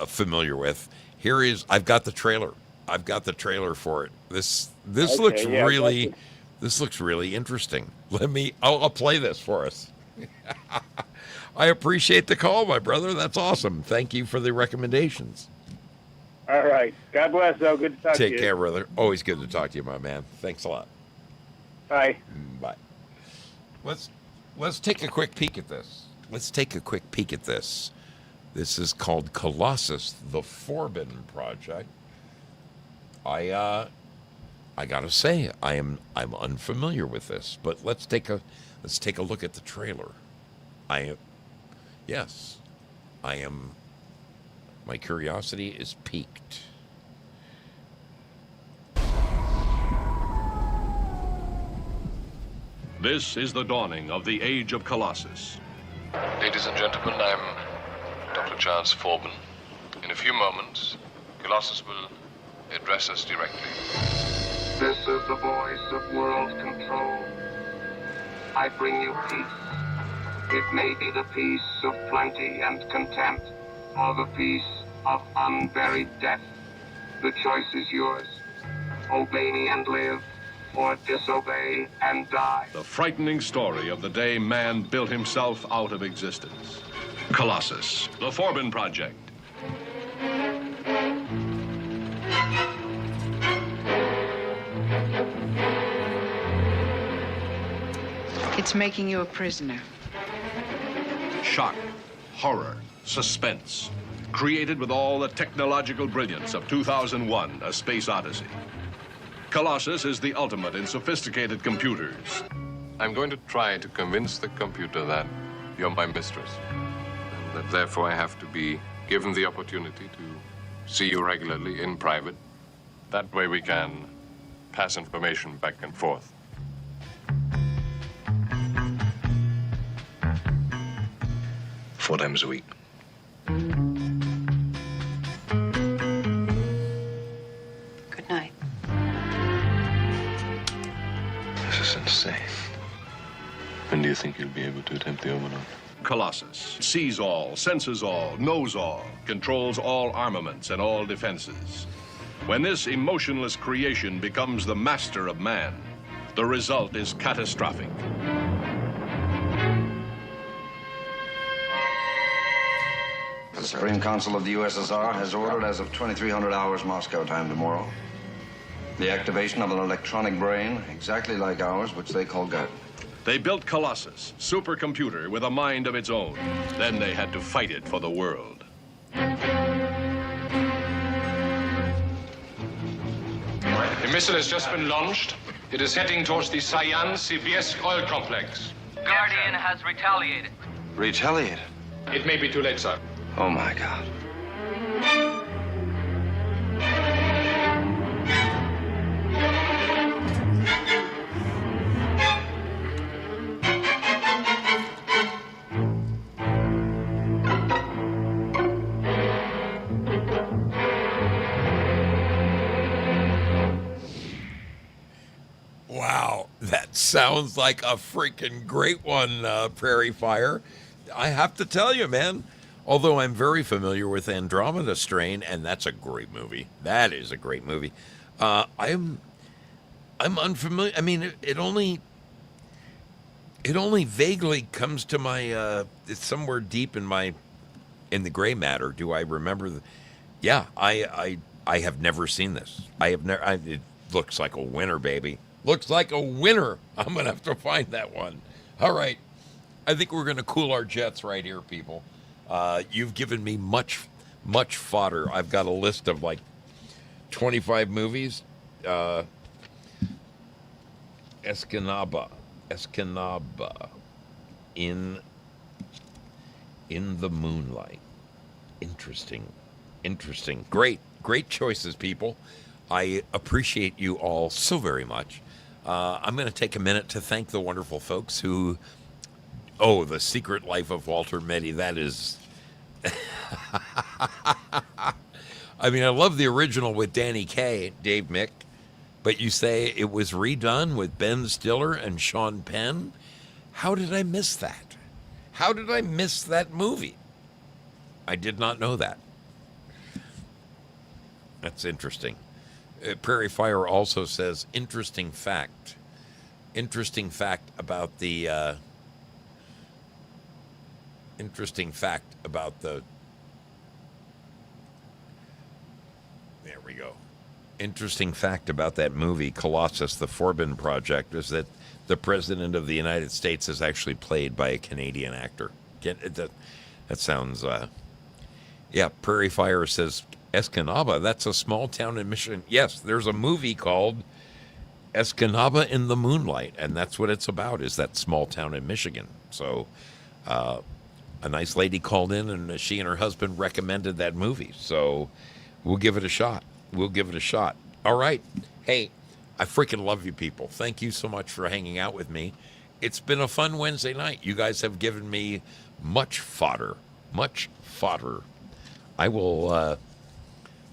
familiar with. I've got the trailer. I've got the trailer for it. This looks really interesting. I'll play this for us. I appreciate the call, my brother. That's awesome. Thank you for the recommendations. All right. God bless, though. Good to talk to you. Take care, brother. Always good to talk to you, my man. Thanks a lot. Bye. Bye. Let's take a quick peek at this. This is called Colossus, the Forbin Project. I gotta say, I'm unfamiliar with this, but let's take a look at the trailer. My curiosity is piqued. This is the dawning of the Age of Colossus. Ladies and gentlemen, I'm Dr. Charles Forbin. In a few moments, Colossus will address us directly. This is the voice of world control. I bring you peace. It may be the peace of plenty and content, or the peace of unburied death. The choice is yours. Obey me and live, or disobey and die. The frightening story of the day man built himself out of existence. Colossus, the Forbin Project. It's making you a prisoner. Shock, horror, suspense. Created with all the technological brilliance of 2001, A Space Odyssey. Colossus is the ultimate in sophisticated computers. I'm going to try to convince the computer that you're my mistress. And that therefore I have to be given the opportunity to see you regularly in private. That way we can pass information back and forth. 4 times a week. Good night. This is insane. When do you think you'll be able to attempt the overload? Colossus sees all, senses all, knows all, controls all armaments and all defenses. When this emotionless creation becomes the master of man, the result is catastrophic. The Supreme Council of the USSR has ordered, as of 2300 hours Moscow time tomorrow, the activation of an electronic brain exactly like ours, which they call gut. They built Colossus, supercomputer with a mind of its own. Then they had to fight it for the world. The missile has just been launched. It is heading towards the Cyan-Sibirsk oil complex. Guardian has retaliated. Retaliated? It may be too late, sir. Oh, my God. Wow, that sounds like a freaking great one, Prairie Fire. I have to tell you, man, although I'm very familiar with Andromeda Strain, and that's a great movie. That is a great movie. I'm unfamiliar. I mean, it only vaguely comes to my, it's somewhere deep in the gray matter. Do I remember? Yeah, I have never seen this. It looks like a winner, baby. Looks like a winner. I'm going to have to find that one. All right. I think we're going to cool our jets right here, people. You've given me much fodder. I've got a list of like 25 movies. Escanaba. In the Moonlight. Interesting. Great choices, people. I appreciate you all so very much. I'm going to take a minute to thank the wonderful folks who... Oh, The Secret Life of Walter Mitty. That is... I mean, I love the original with Danny Kaye, Dave Mick, but you say it was redone with Ben Stiller and Sean Penn? How did I miss that? How did I miss that movie? I did not know that. That's interesting. Prairie Fire also says, interesting fact about the there we go. Interesting fact about that movie, Colossus, the Forbin Project, is that the President of the United States is actually played by a Canadian actor. That sounds, yeah, Prairie Fire says, Escanaba, that's a small town in Michigan. Yes, there's a movie called Escanaba in the Moonlight, and that's what it's about, is that small town in Michigan. So a nice lady called in, and she and her husband recommended that movie. So we'll give it a shot. All right. Hey, I freaking love you people. Thank you so much for hanging out with me. It's been a fun Wednesday night. You guys have given me much fodder. I will...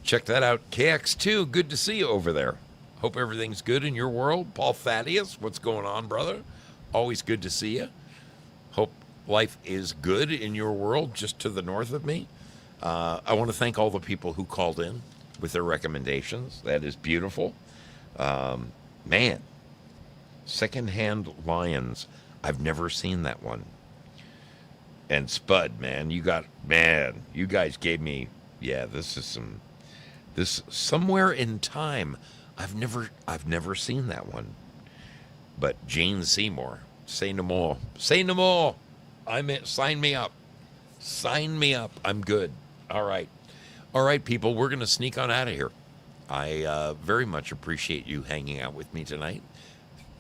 check that out. KX2, good to see you over there. Hope everything's good in your world. Paul Thaddeus, what's going on, brother? Always good to see you. Hope life is good in your world, just to the north of me. I want to thank all the people who called in with their recommendations. That is beautiful. Man, Secondhand Lions. I've never seen that one. And Spud, man, you guys gave me, yeah, this Somewhere in Time. I've never seen that one. But Jane Seymour, say no more. Sign me up. I'm good. All right, people, we're going to sneak on out of here. I very much appreciate you hanging out with me tonight.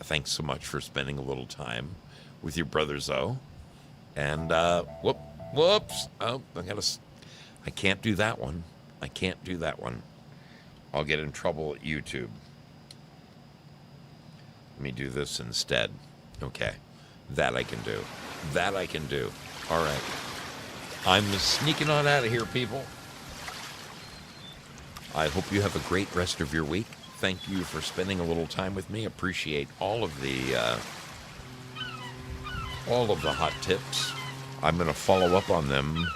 Thanks so much for spending a little time with your brother Zoe. And whoops. Oh, I can't do that one. I'll get in trouble at YouTube. Let me do this instead. Okay. That I can do. All right. I'm sneaking on out of here, people. I hope you have a great rest of your week. Thank you for spending a little time with me. Appreciate all of the hot tips. I'm going to follow up on them.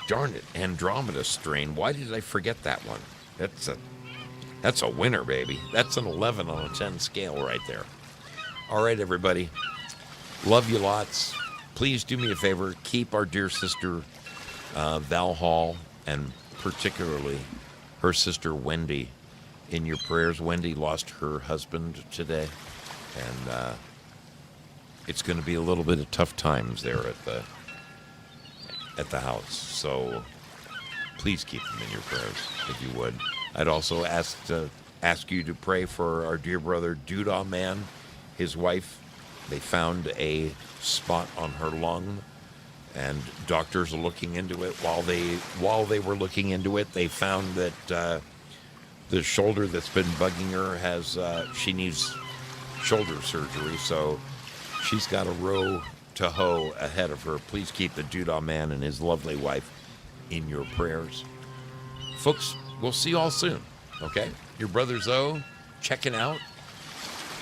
Darn it, Andromeda Strain. Why did I forget that one? That's a winner, baby. That's an 11 on a 10 scale right there. All right, everybody. Love you lots. Please do me a favor. Keep our dear sister Val Hall, and particularly her sister Wendy, in your prayers. Wendy lost her husband today, and it's going to be a little bit of tough times there at the house. So please keep them in your prayers, if you would. I'd also ask you to pray for our dear brother Doodah Man, his wife. They found a spot on her lung, and doctors are looking into it. While they were looking into it, they found that the shoulder that's been bugging her has she needs shoulder surgery. So she's got a row to hoe ahead of her. Please keep the Doodah Man and his lovely wife in your prayers, folks. We'll see you all soon. Okay, your brother Zoe checking out.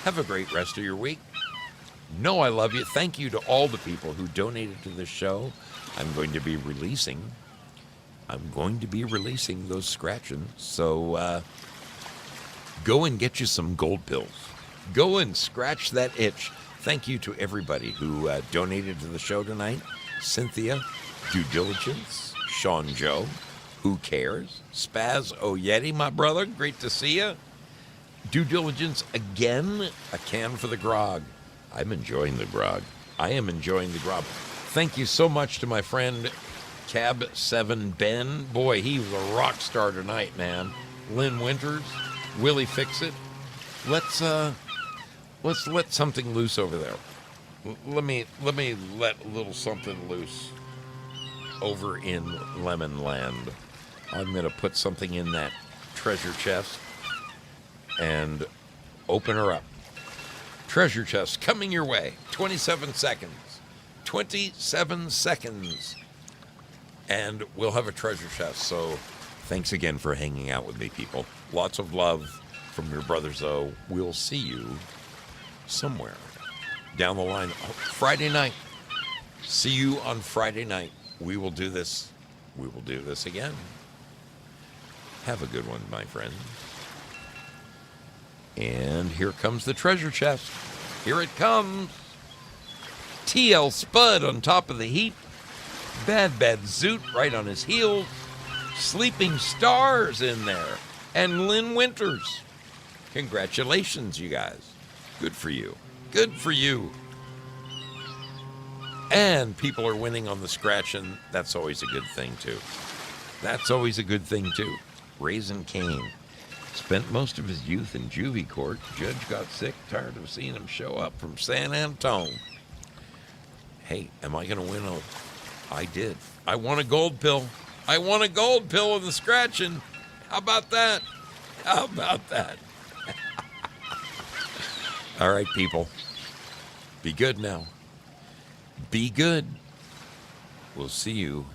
Have a great rest of your week. Know I love you. Thank you to all the people who donated to this show. I'm going to be releasing those scratchings. So go and get you some gold pills. Go and scratch that itch. Thank you to everybody who donated to the show tonight. Cynthia, Due Diligence, Sean Joe, Who Cares, Spaz Oyeti, my brother, great to see you. Due Diligence again, a can for the grog. I'm enjoying the grog. I am enjoying the grog. Thank you so much to my friend Cab 7 Ben. Boy, he was a rock star tonight, man. Lynn Winters, Willie Fix It. Let's let something loose over there. Let me let a little something loose over in Lemon Land. I'm going to put something in that treasure chest and open her up. Treasure chest coming your way. 27 seconds. 27 seconds. And we'll have a treasure chest. So thanks again for hanging out with me, people. Lots of love from your brother Zoe. We'll see you somewhere down the line. Friday night. See you on Friday night. We will do this. We will do this again. Have a good one, my friends. And here comes the treasure chest. Here it comes. TL Spud on top of the heap. Bad Zoot right on his heels. Sleeping Stars in there. And Lynn Winters. Congratulations, you guys. Good for you. Good for you. And people are winning on the scratch, and that's always a good thing, too. That's always a good thing, too. Raisin Kane. Spent most of his youth in juvie court. Judge got sick, tired of seeing him show up from San Antone. Hey, am I going to win? I did. I won a gold pill. I won a gold pill in the scratching. How about that? How about that? All right, people. Be good now. Be good. We'll see you.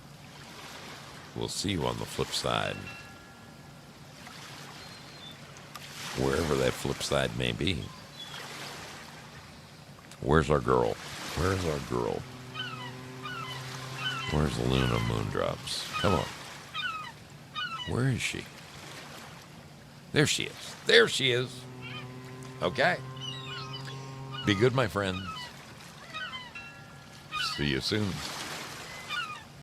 We'll see you on the flip side. Wherever that flip side may be. Where's our girl? Where's our girl? Where's Luna Moondrops? Come on. Where is she? There she is. There she is. Okay. Be good, my friends. See you soon.